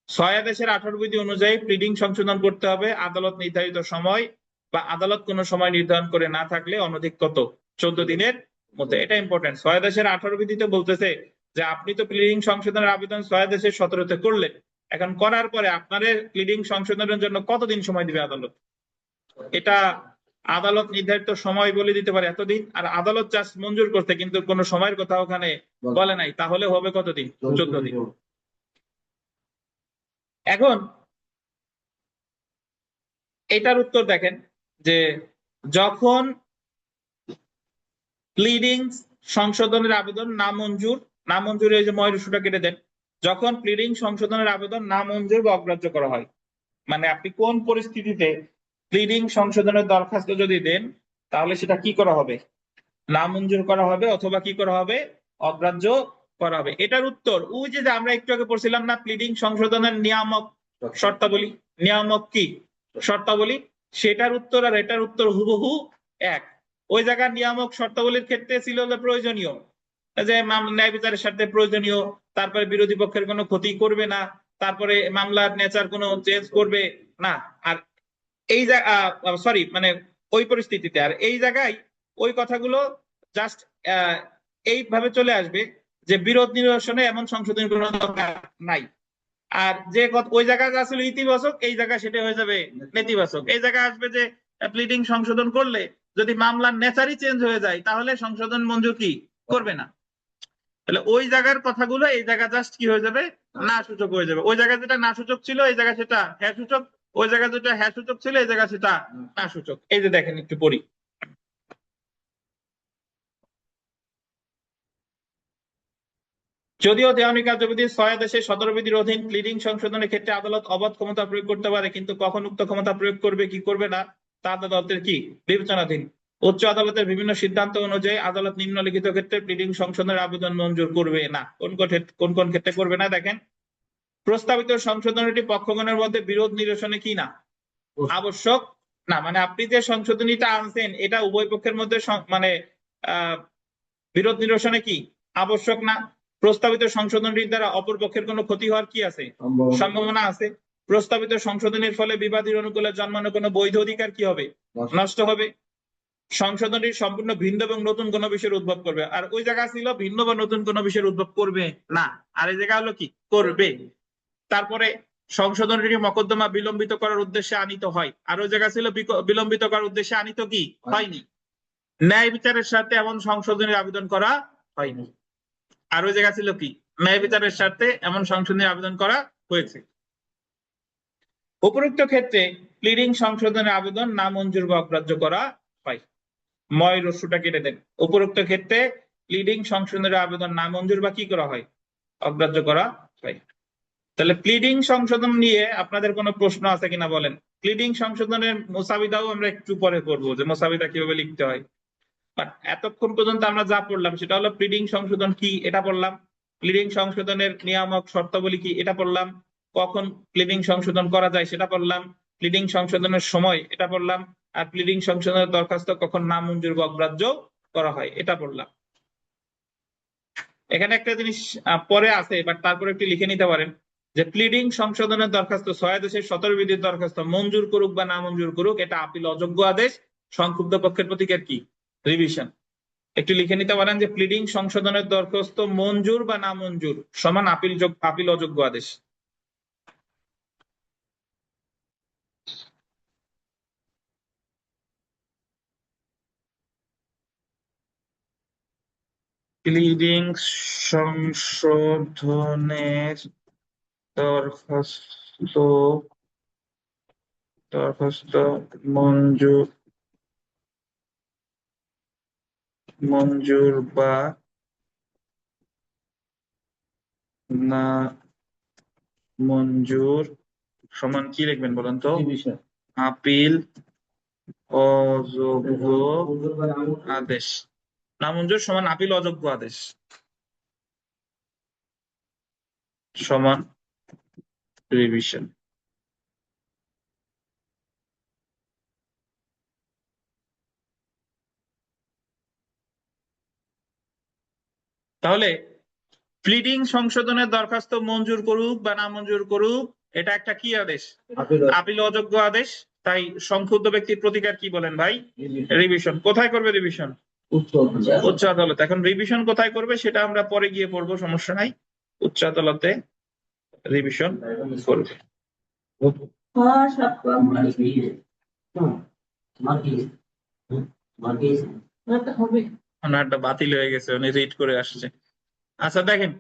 Speaker 1: ছয়াদেশের 18 বিধি অনুযায়ী প্লিডিং সংশোধন করতে হবে আদালত নির্ধারিত সময় বা আদালত কোনো সময় নির্ধারণ করে না থাকলে অনধিক কত 14 দিনের মধ্যে। এটা ইম্পর্টেন্ট। ছয়াদেশের 18 বিধিতে বলতেছে যে আপনি তো প্লিডিং সংশোধনের আবেদন ছয়াদেশের 17-তে করলেন, এখন করার পরে আপনাদের প্লিডিং সংশোধনের জন্য কতদিন সময় দিবে আদালত, এটা আদালত নির্ধারিত সময় বলে দিতে পারে এতদিন, আর আদালত জাস্ট মঞ্জুর করতে কিন্তু কোনো সময়ের কথা ওখানে বলে নাই, তাহলে হবে কতদিন? 14 দিন। এখন এটার উত্তর দেখেন যে যখন প্লিডিং সংশোধনের আবেদন নামঞ্জুর এই যে ময়ূরটা কেটে দেন, যখন প্লিডিং সংশোধনের আবেদন নামঞ্জুর বা অগ্রাহ্য করা হয়, মানে আপনি কোন পরিস্থিতিতে প্লিডিং সংশোধনের দরখাস্ত যদি দেন তাহলে সেটা কি করা হবে? নামঞ্জুর করা হবে অথবা কি করা হবে? অগ্রাহ্য করা হবে। এটার উত্তর ওই যে আমরা একটু আগে পড়ছিলাম না, প্লিডিং সংশোধনের নিয়ামক শর্তাবলী, নিয়ামক কি শর্তাবলী, সেটার উত্তর আর এটার উত্তর হুবহু এক। ওই জায়গার নিয়ামক শর্তাবলীর ক্ষেত্রে ছিল প্রয়োজনীয়, যে ন্যায় বিচারের স্বার্থে প্রয়োজনীয়, তারপরে বিরোধী পক্ষের কোনো ক্ষতি করবে না, তারপরে মামলার নেচার কোনো চেঞ্জ করবে না, আর এই সরি মানে ওই পরিস্থিতিতে, আর এই জায়গায় ওই কথাগুলো জাস্ট এইভাবে চলে আসবে যে বিরোধ নিরসনে এমন সংশোধনের কোনো দরকার নাই। আর যে ওই জায়গায় আসলে ইতিবাচক, এই জায়গায় সেটা হয়ে যাবে নেতিবাচক। এই জায়গায় আসবে যে প্লিডিং সংশোধন করলে যদি মামলার নেচারই চেঞ্জ হয়ে যায় তাহলে সংশোধন মঞ্জুর কি করবে না। তাহলে ওই জায়গার কথাগুলো এই জায়গা জাস্ট কি হয়ে যাবে? না সূচক হয়ে যাবে। ওই জায়গায় যেটা না সূচক ছিল এই জায়গায় সেটা হ্যাঁ সূচক, ওই জায়গায় যেটা হ্যাঁ সূচক ছিল এই জায়গায় সেটা না সূচক। এই যে দেখেন একটু পড়ি, যদিও দেওয়ানি কার্যবিধি 6 বিধির অধীন প্লিডিং সংশোধনের ক্ষেত্রে আদালত অবাধ ক্ষমতা প্রয়োগ করতে পারে, কিন্তু কখন উক্ত ক্ষমতা প্রয়োগ করবে কি করবে না তা আদালতের কি বিবেচনাধীন। উচ্চ আদালতের বিভিন্ন সিদ্ধান্ত অনুযায়ী আদালত নিম্নলিখিত ক্ষেত্রে প্লিডিং সংশোধনের আবেদন মঞ্জুর করবে না। কোন কোন ক্ষেত্রে করবে না দেখেন, প্রস্তাবিত সংশোধনীটি পক্ষগণের মধ্যে বিরোধ নিরসনে কি না আবশ্যক না, মানে আপনি যে সংশোধনীটা আনছেন এটা উভয় পক্ষের মধ্যে মানে বিরোধ নিরসনে কি আবশ্যক না। প্রস্তাবিত সংশোধনীর দ্বারা অপর পক্ষের কোনো ক্ষতি হওয়ার কি আছে? সম্ভাবনা আছে। প্রস্তাবিত সংশোধনীর ফলে বিবাদীর অনুকূলে জন্মানো কোনো বৈধ অধিকার কি হবে? নষ্ট হবে। সংশোধনী সম্পূর্ণ ভিন্ন এবং নতুন কোনো বিষয়ের উদ্ভব করবে, আর ওই জায়গা ছিল ভিন্ন বা নতুন কোনো বিষয়ের উদ্ভব করবে না, আর এই জায়গা হলো কি করবে। তারপরে সংশোধনীটি মকদ্দমা বিলম্বিত করার উদ্দেশ্যে আনিত হয়, আর ওই জায়গা ছিল বিলম্বিত করার উদ্দেশ্যে আনিত কি হয়নি। ন্যায় বিচারের সাথে এমন সংশোধনীর আবেদন করা হয়নি, আর ওই জায়গা ছিল কি ন্যায় বিচারের স্বার্থে এমন সংশোধনীর আবেদন করা হয়েছে। উপরোক্ত ক্ষেত্রে প্লিডিং সংশোধনের আবেদন নামঞ্জুর বা অগ্রাহ্য করা হয়। ময় রস্যুটা কেটে দেন। উপরোক্ত ক্ষেত্রে প্লিডিং সংশোধনের আবেদন নামঞ্জুর বা কি করা হয়? অগ্রাহ্য করা হয়। তাহলে প্লিডিং সংশোধন নিয়ে আপনাদের কোনো প্রশ্ন আছে কিনা বলেন? প্লিডিং সংশোধনের মোসাবিদাও আমরা একটু পরে করবো, যে মোসাবিদা কিভাবে লিখতে হয়। বাট এতক্ষণ পর্যন্ত আমরা যা পড়লাম সেটা হলো প্লিডিং সংশোধন কি এটা পড়লাম, প্লিডিং সংশোধনের নিয়ামক শর্তাবলী কি এটা পড়লাম, কখন প্লিডিং সংশোধন করা যায় সেটা পড়লাম, প্লিডিং সংশোধনের সময় এটা পড়লাম, আর প্লিডিং সংশোধনের দরখাস্ত কখন নামঞ্জুর বা অগ্রাহ্য করা হয় এটা পড়লাম। এখানে একটা জিনিস পরে আছে, বাট তারপরে একটু লিখে নিতে পারেন যে প্লিডিং সংশোধনের দরখাস্ত 6 বিধির দরখাস্ত মঞ্জুর করুক বা না মঞ্জুর করুক এটা আপিল অযোগ্য আদেশ, সংক্ষুব্ধ পক্ষের প্রতিকার কি রিভিশন। একটু লিখে নিতে পারেন যে প্লিডিং সংশোধনের দরখাস্ত মঞ্জুর বা না মঞ্জুর সমান আপিল অযোগ্য আদেশ। প্লিডিং সংশোধনের দরখাস্ত দরখাস্ত মঞ্জুর বা না মঞ্জুর সমান কি লিখবেন বলেন তো? আপিল অযোগ্য আদেশ। নামঞ্জুর সমান আপিল অযোগ্য আদেশ সমান রিভিশন। তাহলে প্লিডিং সংশোধনের দরখাস্ত মঞ্জুর করুক বা না মঞ্জুর করুক, এটা একটা কি আদেশ? আপিল অযোগ্য আদেশ। তাই সংক্ষুব্ধ ব্যক্তির প্রতিকার কি বলেন ভাই? রিভিশন। কোথায় করবে রিভিশন? উচ্চ আদালত। এখন রিভিশন কোথায় করবে সেটা আমরা পরে গিয়ে পড়বো, সমস্যা নাই। উচ্চ আদালতে রিভিশন করবে। ওনারটা বাতিল হয়ে গেছে, উনি রিড করে আসছে। আচ্ছা দেখেন,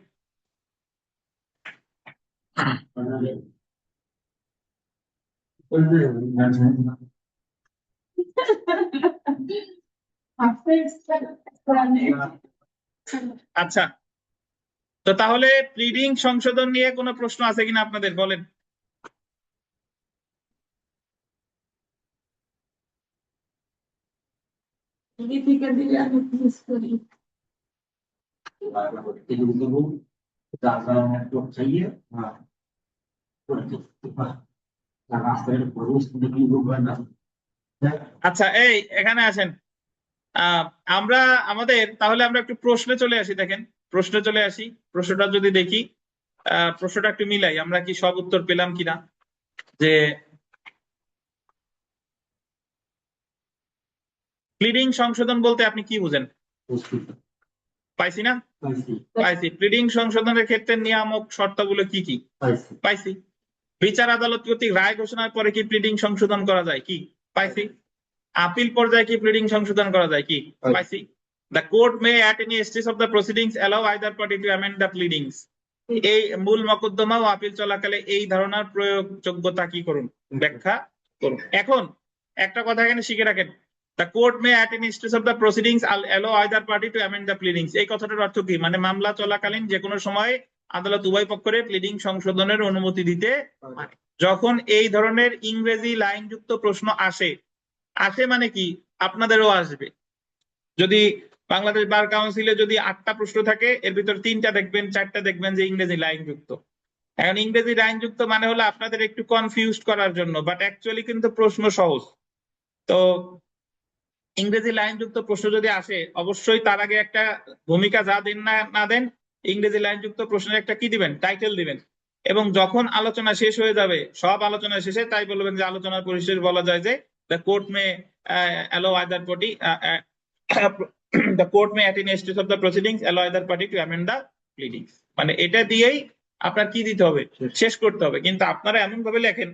Speaker 1: আচ্ছা তো তাহলে প্লিডিং সংশোধন নিয়ে কোনো প্রশ্ন আছে কিনা আপনাদের, বলেন। আচ্ছা এই এখানে আসেন, আমরা তাহলে আমরা একটু প্রশ্নে চলে আসি। দেখেন প্রশ্নে চলে আসি, প্রশ্নটা যদি দেখি, প্রশ্নটা একটু মিলাই, আমরা কি সব উত্তর পেলাম কিনা। যে প্লিডিং সংশোধন বলতে আপনি কি বুঝেন? পাইছি না? পাইছি। প্লিডিং সংশোধনের ক্ষেত্রে নিয়ামক শর্তাবলী কি কি? পাইছি। বিচার আদালত কর্তৃক রায় ঘোষণার পরে কি প্লিডিং সংশোধন করা যায়? কি? পাইছি। আপিল পর্যায়ে কি প্লিডিং সংশোধন করা যায়? কি? পাইছি। The court may at any stage of the proceedings allow either party to amend the pleadings. এই মূল মোকদ্দমা ও আপিল চলাকালে এই ধারণার প্রয়োগযোগ্যতা কি করুন, ব্যাখ্যা করুন। এখন একটা কথা এখানে শিখে রাখেন, the court may at any stage of the proceedings allow either party to amend the pleadings। এই কথাটার অর্থ কি? মানে মামলা চলাকালীন যে কোনো সময় আদালত উভয় পক্ষের প্লিডিং সংশোধনের অনুমতি দিতে পারে। যখন এই ধরনের ইংরেজি লাইনযুক্ত প্রশ্ন আসে মানে কি আপনাদেরও আসবে। যদি বাংলাদেশ বার কাউন্সিলে যদি 8টা প্রশ্ন থাকে, এর ভিতর 3টা দেখবেন, 4টা দেখবেন যে ইংরেজি লাইন যুক্ত। এখন ইংরেজি লাইন যুক্ত মানে হলো আপনাদের একটু কনফিউজড করার জন্য, বাট অ্যাকচুয়ালি কিন্তু প্রশ্ন সহজ। তো ইংরেজি লাইন যুক্ত প্রশ্ন যদি আসে, অবশ্যই তার আগে একটা ভূমিকা যা দেন না দেন, ইংরেজি লাইন যুক্ত প্রশ্নের একটা কি দিবেন, টাইটেল দিবেন। এবং যখন আলোচনা শেষ হয়ে যাবে, সব আলোচনা শেষে তাই বলবেন যে আলোচনার পরিশেষে বলা যায় যে the court may allow either party the court may at any stage of the proceedings allow either party to amend the pleadings। মানে এটা দিয়েই আপনার কি দিতে হবে, শেষ করতে হবে। কিন্তু আপনারা এমন ভাবে লেখেন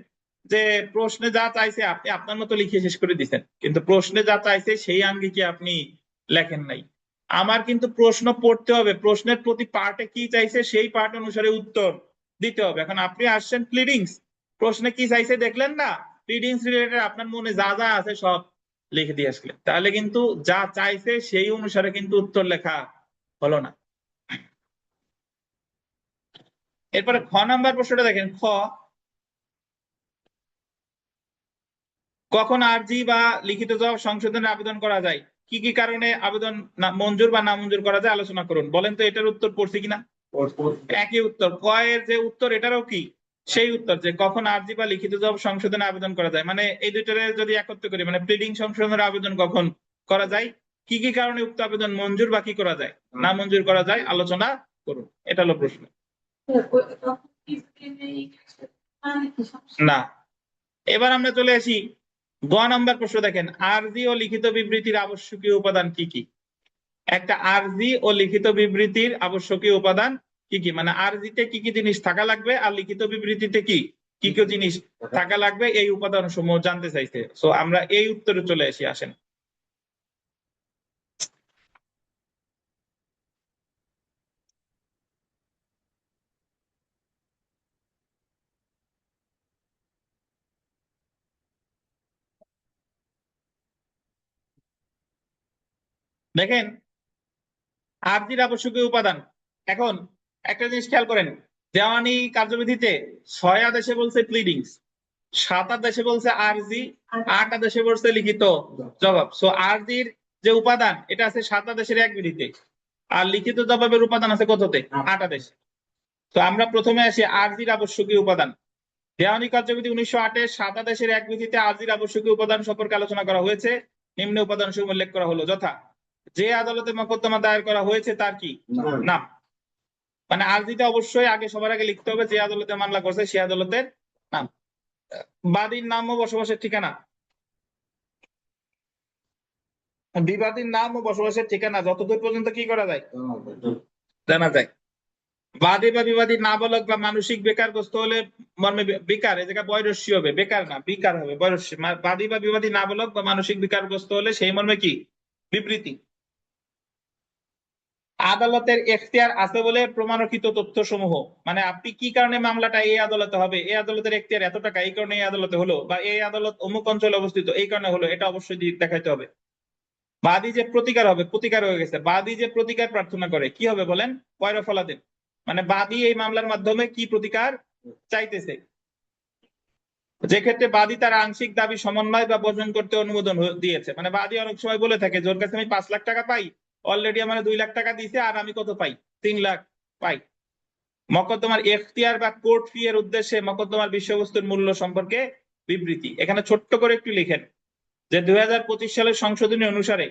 Speaker 1: যে প্রশ্নে যা চাইছে আপনি আপনার মতো লিখে শেষ করে দিচ্ছেন, কিন্তু প্রশ্নে যা চাইছে সেই আঙ্গিকে আপনি লেখেন নাই। আমার কিন্তু প্রশ্ন পড়তে হবে, প্রশ্নের প্রতি পার্টে কি চাইছে সেই পার্ট অনুসারে উত্তর দিতে হবে। এখন আপনি আসছেন প্লিডিংস, প্রশ্নে কি চাইছে দেখলেন না, প্লিডিংস রিলেটেড আপনার মনে যা যা আছে সব লিখে দিয়ে আসলেন, তাহলে কিন্তু যা চাইছে সেই অনুসারে কিন্তু উত্তর লেখা হলো না। এরপরে খ নাম্বার প্রশ্নটা দেখেন। খ, কখন আরজি বা লিখিত জবাব সংশোধনের আবেদন করা যায়? কি কি কারণে আবেদন মঞ্জুর বা নামঞ্জুর করা যায় আলোচনা করুন। বলেন তো এটার উত্তর পড়ছি কিনা? একই উত্তর। ক এর যে উত্তর এটারও কি সেই উত্তর, যে কখন আরজি বা লিখিত জবাব সংশোধনে আবেদন করা যায়। মানে এই দুইটারে যদি একত্র করি, মানে প্লিডিং সংশোধনের আবেদন কখন করা যায়, কি কি কারণে উক্ত আবেদন মঞ্জুর বা কি করা যায়, না মঞ্জুর করা যায়, আলোচনা করুন। এটা হলো প্রশ্ন। না। এবার আমরা চলে আসি গ নাম্বার প্রশ্ন। দেখেন আরজি ও লিখিত বিবৃতির আবশ্যকীয় উপাদান কি কি? একটা আরজি ও লিখিত বিবৃতির আবশ্যকীয় উপাদান কি কি, মানে আরজিতে কি কি জিনিস থাকা লাগবে আর লিখিত বিবৃতিতে কি কি কি জিনিস থাকা লাগবে, এই উপাদান সমূহ জানতে চাইছে। সো আমরা এই উত্তরে চলে আসি। আসেন, দেখেন আরজির আবশ্যকীয় উপাদান। এখন একটা জিনিস খেয়াল করেন, দেওয়ানি কার্যবিধিতে 6 আদেশে বলছে প্লিডিংস, 7 আদেশে বলছে আরজি, 8 আদেশে বলছে লিখিত জবাব। সো আরজির যে উপাদান এটা আছে 7 আদেশের 1 বিধিতে, আর লিখিত জবাবের উপাদান আছে কততে? 8 আদেশে। তো আমরা প্রথমে আসি আরজির আবশ্যকীয় উপাদান। দেওয়ানি কার্যবিধি 1908-এর 7 আদেশের 1 বিধিতে আরজির আবশ্যকীয় উপাদান সম্পর্কে আলোচনা করা হয়েছে। নিম্ন উপাদান সমূহ উল্লেখ করা হলো, যথা যে আদালতে মোকদ্দমা দায়ের করা হয়েছে তার কি নাম। মানে আরজিতে অবশ্যই আগে সবার আগে লিখতে হবে যে আদালতে মামলা করছে সেই আদালতের নাম, বাদীর নাম ও বসবাসের ঠিকানা, বিবাদীর নাম ও বসবাসের ঠিকানা যতদূর পর্যন্ত কি করা যায় জানা যায়। বাদী বা বিবাদী নাবালক বা মানসিক বেকারগ্রস্ত হলে মর্মে বেকার, এই জায়গায় বয়রস্যি হবে, বেকার না বিকার হবে, বয়রস্যি। বাদী বা বিবাদী নাবালক বা মানসিক বিকারগ্রস্ত হলে সেই মর্মে কি বিবৃতি। আদালতের এখতিয়ার আছে বলে প্রমাণিত তথ্য সমূহ, মানে আপনি কি কারণে মামলাটা এই আদালতে হবে, এই আদালতের এখতিয়ার এত টাকা এই কারণে এই আদালতে হলো, বা এই আদালত অমুক অঞ্চলে অবস্থিত এই কারণে হলো, এটা অবশ্যই দেখাইতে হবে। বাদী যে প্রতিকার হবে, প্রতিকার হয়ে গেছে, বাদী যে প্রতিকার প্রার্থনা করে কি হবে বলেন? পয়রফলাদেন, মানে বাদী এই মামলার মাধ্যমে কি প্রতিকার চাইতেছে। যে ক্ষেত্রে বাদী তার আংশিক দাবি সমন্বয় বা বর্জন করতে অনুমোদন দিয়েছে, মানে বাদী অনেক সময় বলে থাকে জোর কাছে আমি 5 লাখ টাকা পাই, অলরেডি আমার 2 লাখ টাকা দিয়েছে, আর আমি কত পাই? 3 লাখ পাই। মকদ্দমার এখতিয়ার বা কোর্ট ফি এর উদ্দেশ্যে মকদ্দমার বিষয়বস্তুর মূল্য সম্পর্কে বিবৃতি। এখানে ছোট্ট করে একটু লিখেন যে 2025 সালের সংশোধনী অনুসারে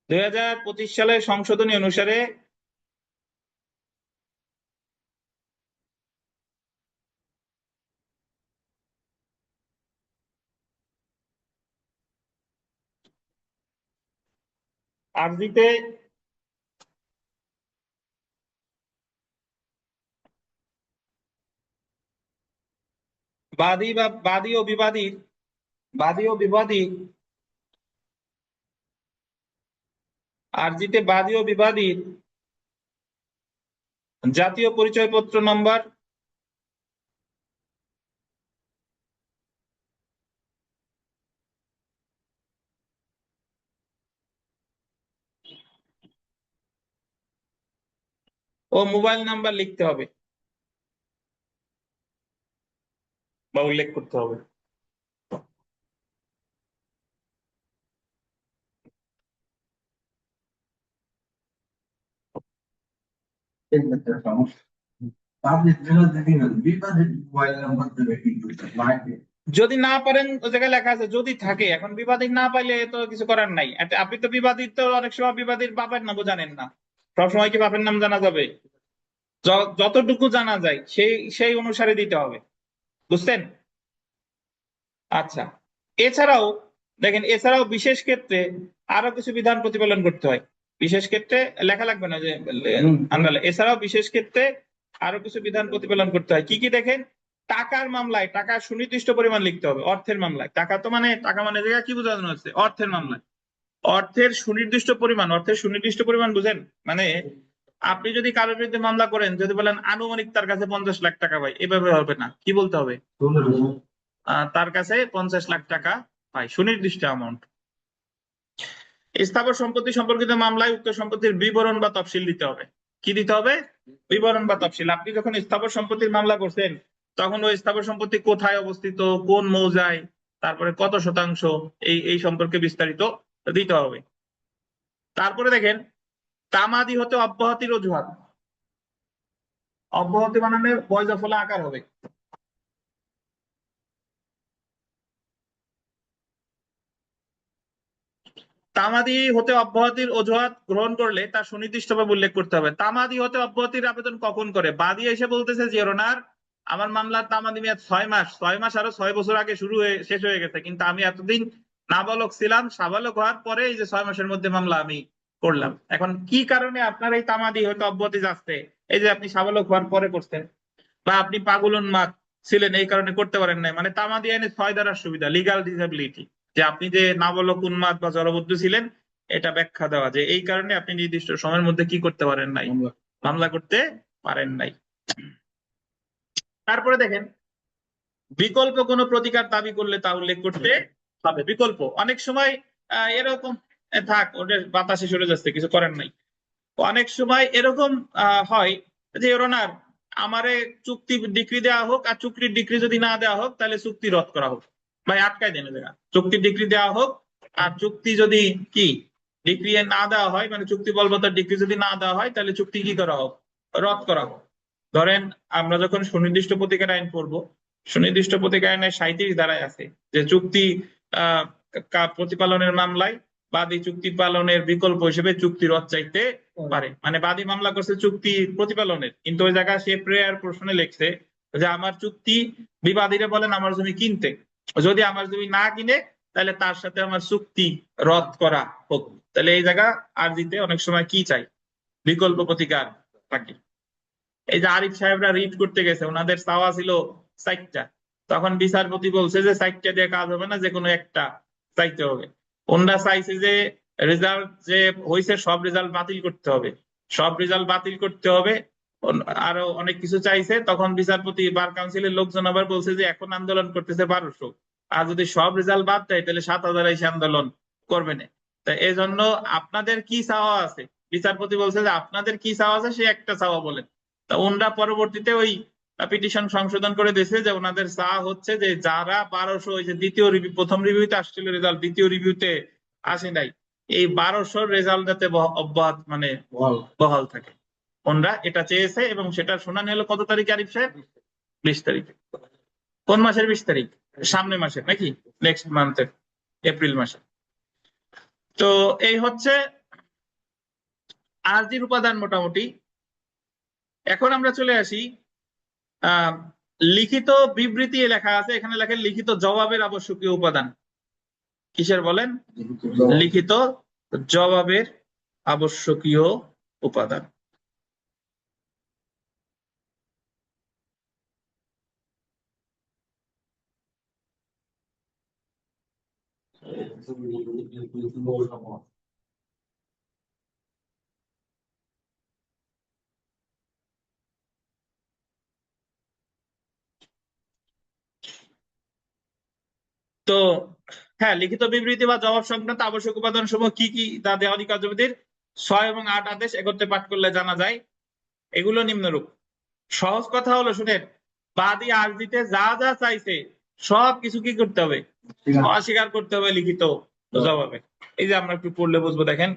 Speaker 1: 2025 সালের সংশোধনী অনুসারে আরজিতে বাদী ও বিবাদী আরজিতে বাদী ও বিবাদীর জাতীয় পরিচয়পত্র নম্বর, ও মোবাইল নাম্বার লিখতে হবে বা উল্লেখ করতে হবে। যদি না পারেন ওই জায়গায় লেখা আছে যদি থাকে, এখন বিবাদী না পাইলে তো কিছু করার নাই। আপনি তো বিবাদীর তো অনেক সময় বিবাদীর বাপের নামও জানেন না, সবসময় কি বাপের নাম জানা যাবে? যতটুকু জানা যায় সেই সেই অনুসারে দিতে হবে, বুঝছেন? আচ্ছা, এছাড়াও দেখেন, এছাড়াও বিশেষ ক্ষেত্রে আরো কিছু বিধান প্রতিপালন করতে হয়। বিশেষ ক্ষেত্রে লেখা লাগবে না যে এছাড়াও বিশেষ ক্ষেত্রে আরো কিছু বিধান প্রতিপালন করতে হয়। কি কি দেখেন? টাকার মামলায় টাকার সুনির্দিষ্ট পরিমাণ লিখতে হবে। অর্থের মামলায় টাকা তো মানে টাকা মানে জায়গা কি বোঝানো হচ্ছে? অর্থের মামলায় অর্থের সুনির্দিষ্ট পরিমাণ, অর্থের সুনির্দিষ্ট পরিমাণ বুঝেন? মানে আপনি যদি কারোর বিরুদ্ধে মামলা করেন, যদি বলেন আনুমানিক তার কাছে 50 লাখ টাকা পাই, এভাবে হবে না। কি বলতে হবে? তার কাছে 50 লাখ টাকা পাই, সুনির্দিষ্ট অ্যামাউন্ট। স্থাবর সম্পত্তি সম্পর্কিত মামলায় উক্ত সম্পত্তির বিবরণ বা তফসিল দিতে হবে। কি দিতে হবে? বিবরণ বা তফসিল। আপনি যখন স্থাবর সম্পত্তির মামলা করছেন তখন ওই স্থাবর সম্পত্তি কোথায় অবস্থিত, কোন মৌজায়, তারপরে কত শতাংশ, এই সম্পর্কে বিস্তারিত দিতে হবে। তারপরে দেখেন তামাদি হতে অব্যাহতির অজুহাত, অব্যাহতি বানানোর বৈধ ফলা আকার হবে। তামাদি হতে অব্যাহতির অজুহাত গ্রহণ করলে তার সুনির্দিষ্টভাবে উল্লেখ করতে হবে। তামাদি হতে অব্যাহতির আবেদন কখন করে? বাদী এসে বলতেছে যে ওনার আমার মামলার তামাদি মেয়াদ 6 মাস, 6 মাস আরো 6 বছর আগে শেষ হয়ে গেছে, কিন্তু আমি এতদিন নাবালক ছিলাম, সাবালক হওয়ার পরে এই যে 6 মাসের মধ্যে মামলা আমি করলাম। এখন কি কারণে আপনার এই তামাদি হতে অব্যাহতি যাচ্ছে? এই যে আপনি সাবালক হওয়ার পরে করছেন, বা আপনি পাগল উন্মাদ ছিলেন এই কারণে করতে পারেন নাই, মানে তামাদি আইনে 6 ধারার সুবিধা, লিগাল ডিসেবিলিটি, যে আপনি যে নাবালক উন্মাদ বা জলবদ্ধ ছিলেন এটা ব্যাখ্যা দেওয়া, যে এই কারণে আপনি নির্দিষ্ট সময়ের মধ্যে কি করতে পারেন নাই, মামলা করতে পারেন নাই। তারপরে দেখেন বিকল্প কোনো প্রতিকার দাবি করলে তা উল্লেখ করতে হবে। বিকল্প অনেক সময় এরকম থাক, ওদের বাতাসে সরে যাচ্ছে, কিছু করার নাই। অনেক সময় এরকম হয় যে ইওর অনার, আমারে চুক্তি ডিক্রি দেওয়া হোক, আর চুক্তির ডিক্রি যদি না দেওয়া হোক তাহলে চুক্তি রদ করা হোক। ভাই আটকায় দেন জায়গা, চুক্তির ডিক্রি দেওয়া হোক, আর চুক্তি যদি কি ডিক্রি না দেওয়া হয়, মানে চুক্তি বলবৎ ডিক্রি যদি না দেওয়া হয় তাহলে চুক্তি কি করা হোক, রদ করা হোক। ধরেন আমরা যখন সুনির্দিষ্ট প্রতিকার আইন পড়বো, সুনির্দিষ্ট প্রতিকার আইনের 37 ধারায় আছে যে চুক্তি আহ প্রতিপালনের মামলায় বাদী চুক্তি পালনের বিকল্প হিসেবে চুক্তি রদ চাইতে পারে। মানে বাদী মামলা করছে চুক্তি প্রতিপালনের, কিন্তু ওই জায়গায় সে প্রেয়ার প্রশ্নে লিখছে যে আমার চুক্তি, বিবাদীরা বলেন আমার জমি কিনতে, যদি আমার জমি না কিনে তাহলে তার সাথে আমার চুক্তি রদ করা হোক। তাহলে এই জায়গা আরজিতে অনেক সময় কি চাই, বিকল্প প্রতিকার থাকে। এই যে আরিফ সাহেবরা রিট করতে গেছে, ওনাদের চাওয়া ছিল 4টা, তখন বিচারপতি বলছে যে 4টা দিয়ে কাজ হবে না, যে কোনো একটা চাইতে হবে। ওনারা চাইছে যে রেজাল্ট যে হয়েছে সব রেজাল্ট বাতিল করতে হবে, সব রেজাল্ট বাতিল করতে হবে, আরো অনেক কিছু চাইছে। তখন বিচারপতি বার কাউন্সিলের লোকজন আবার বলছে যে এখন আন্দোলন করতেছে 1200, আর যদি সব রেজাল্ট বাদ দেয় তাহলে 7000 এসে আন্দোলন করবে না। তা এই জন্য আপনাদের কি চাওয়া আছে, বিচারপতি বলছে যে আপনাদের কি চাওয়া আছে সে একটা চাওয়া বলেন। তা ওনারা পরবর্তীতে ওই পিটিশন সংশোধন করে দিয়েছে যে ওনাদের চাওয়া হচ্ছে যে যারা 1200, ওই যে দ্বিতীয় রিভিউ, প্রথম রিভিউতে আসছিল রেজাল্ট, দ্বিতীয় রিভিউতে আসে নাই, এই 1200 রেজাল্ট যাতে অব্যাহত মানে বহাল থাকে, ওনারা এটা চেয়েছে। এবং সেটা শুনানি হলো কত তারিখে আরিফ সাহেব? 20 তারিখে। কোন মাসের 20 তারিখ? সামনে মাসে নাকি নেক্সট মান্থের এপ্রিল মাসে। তো এই হচ্ছে আরজির উপাদান মোটামুটি। এখন আমরা চলে আসি লিখিত বিবৃতি লেখা আছে, এখানে লেখেন লিখিত জবাবের আবশ্যকীয় উপাদান। কিসের বলেন? লিখিত জবাবের আবশ্যকীয় উপাদান। তো হ্যাঁ, লিখিত বিবৃতি বা জবাব সংক্রান্ত আবশ্যক উপাদান সমূহ কি কি তা দেওয়ানি কার্যবিধির 6 এবং 8 আদেশ একত্রে পাঠ করলে জানা যায়। এগুলো নিম্নরূপ। সহজ কথা হলো শুনেন, বাদী আরজিতে যা যা চাইছে সব কিছু কি করতে হবে, অস্বীকার করতে হবে লিখিত জবাবে। এই যে আমরা একটু পড়লে বুঝবো, দেখেন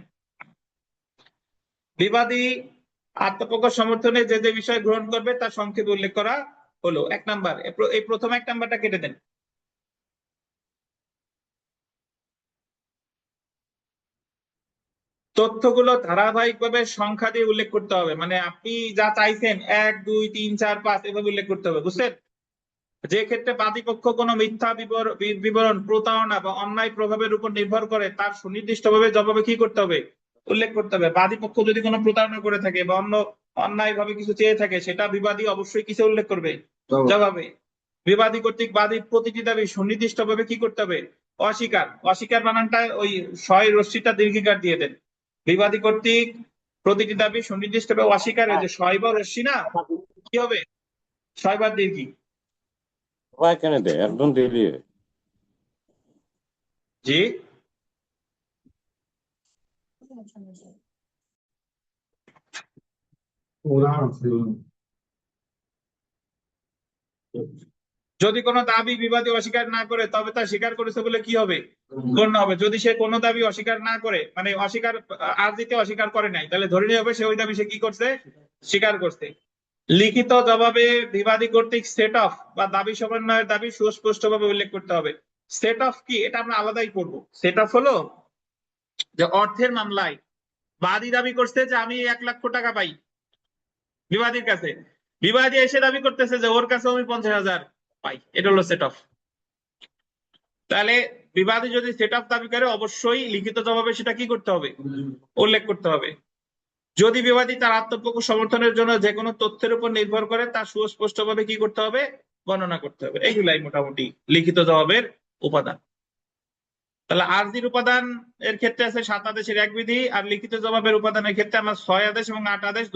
Speaker 1: বিবাদী আত্মপক্ষ সমর্থনে যে যে বিষয় গ্রহণ করবে তার সংক্ষেপে উল্লেখ করা হলো। 1 নাম্বার, এই প্রথম 1 নাম্বারটা কেটে দেন। তথ্যগুলো ধারাবাহিকভাবে সংখ্যা দিয়ে উল্লেখ করতে হবে, মানে আপনি যা চাইছেন 1 2 3 4 5 এভাবে উল্লেখ করতে হবে, বুঝছেন? যে ক্ষেত্রে বাদীপক্ষ কোনো মিথ্যা বিবরণ, প্রতারণা বা অন্যায় প্রভাবের উপর নির্ভর করে তার সুনির্দিষ্টভাবে জবাবে কি করতে হবে, উল্লেখ করতে হবে। বাদীপক্ষ যদি কোনো প্রতারণা করে থাকে বা অন্যায় ভাবে কিছু চেয়ে থাকে, সেটা বিবাদী অবশ্যই কিসে উল্লেখ করবে, জবাবে। বিবাদী কর্তৃক বাদীর প্রতিটি দাবি সুনির্দিষ্টভাবে কি করতে হবে, অস্বীকার। অস্বীকার বানানটা ওই শয় রশ্মিটা দীর্ঘিকার দিয়ে দেন। বিবাদী কর্তৃক প্রতিটি দাবি সুনির্দিষ্টভাবে অস্বীকার, যে শয়বার রশ্মি না, কি হবে, শয়বার দীর্ঘি।
Speaker 5: Why can't they? Don't really.
Speaker 1: জি, যদি কোনো দাবি বিবাদী অস্বীকার না করে তবে তা স্বীকার করেছে বলে কি হবে, গণ্য হবে। যদি সে কোনো দাবি অস্বীকার না করে, মানে অস্বীকার আরজিতে অস্বীকার করে নাই, তাহলে ধরে নিতে হবে সে ওই দাবি সে কি করছে, স্বীকার করছে। লিখিত জবাবে বিবাদী কর্তৃক সেট অফ বা দাবি সমন্বয়ের দাবি সুস্পষ্টভাবে উল্লেখ করতে হবে। সেট অফ কি, এটা আমরা আলাদাই করবো। সেট অফ হলো যে অর্থের মামলায় বাদী দাবি করছে যে আমি 1 লক্ষ টাকা পাই বিবাদীর কাছে, বিবাদী এসে দাবি করতেছে যে ওর কাছে আমি 50,000 পাই, এটা হলো সেট অফ। তাহলে বিবাদী যদি সেট অফ দাবি করে অবশ্যই লিখিত জবাবে সেটা কি করতে হবে, উল্লেখ করতে হবে। যদি বিবাদী তার আত্মপক্ষ সমর্থনের জন্য যে কোনো তথ্যের উপর নির্ভর করে তা সুস্পষ্টভাবে কি করতে হবে, বর্ণনা করতে হবে। এইগুলাই মোটামুটি লিখিত জবাবের উপাদান। তাহলে আরজির উপাদান এর ক্ষেত্রে আছে 7 আদেশের 1 বিধি, আর লিখিত জবাবের উপাদানের ক্ষেত্রে আমরা 6 আদেশ এবং 8 আদেশ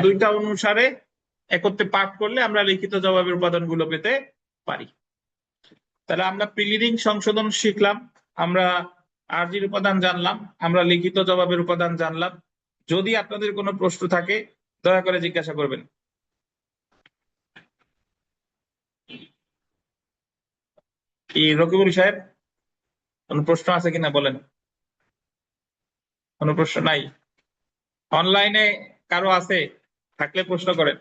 Speaker 1: দুইটা অনুসারে একত্রে পাঠ করলে আমরা লিখিত জবাবের উপাদানগুলো পেতে পারি। তাহলে আমরা প্রিলিডিং সংশোধন শিখলাম, আমরা আরজির উপাদান জানলাম, আমরা লিখিত জবাবের উপাদান জানলাম। যদি আপনাদের কোনো প্রশ্ন থাকে দয়া করে জিজ্ঞাসা করবেন। কি রকিবুল সাহেব, কোনো প্রশ্ন আছে কিনা বলেন? কোনো প্রশ্ন নাই? অনলাইনে কারো আছে? থাকলে প্রশ্ন করেন।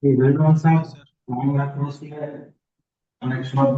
Speaker 6: ধন্যবাদ স্যার। অনেক সময়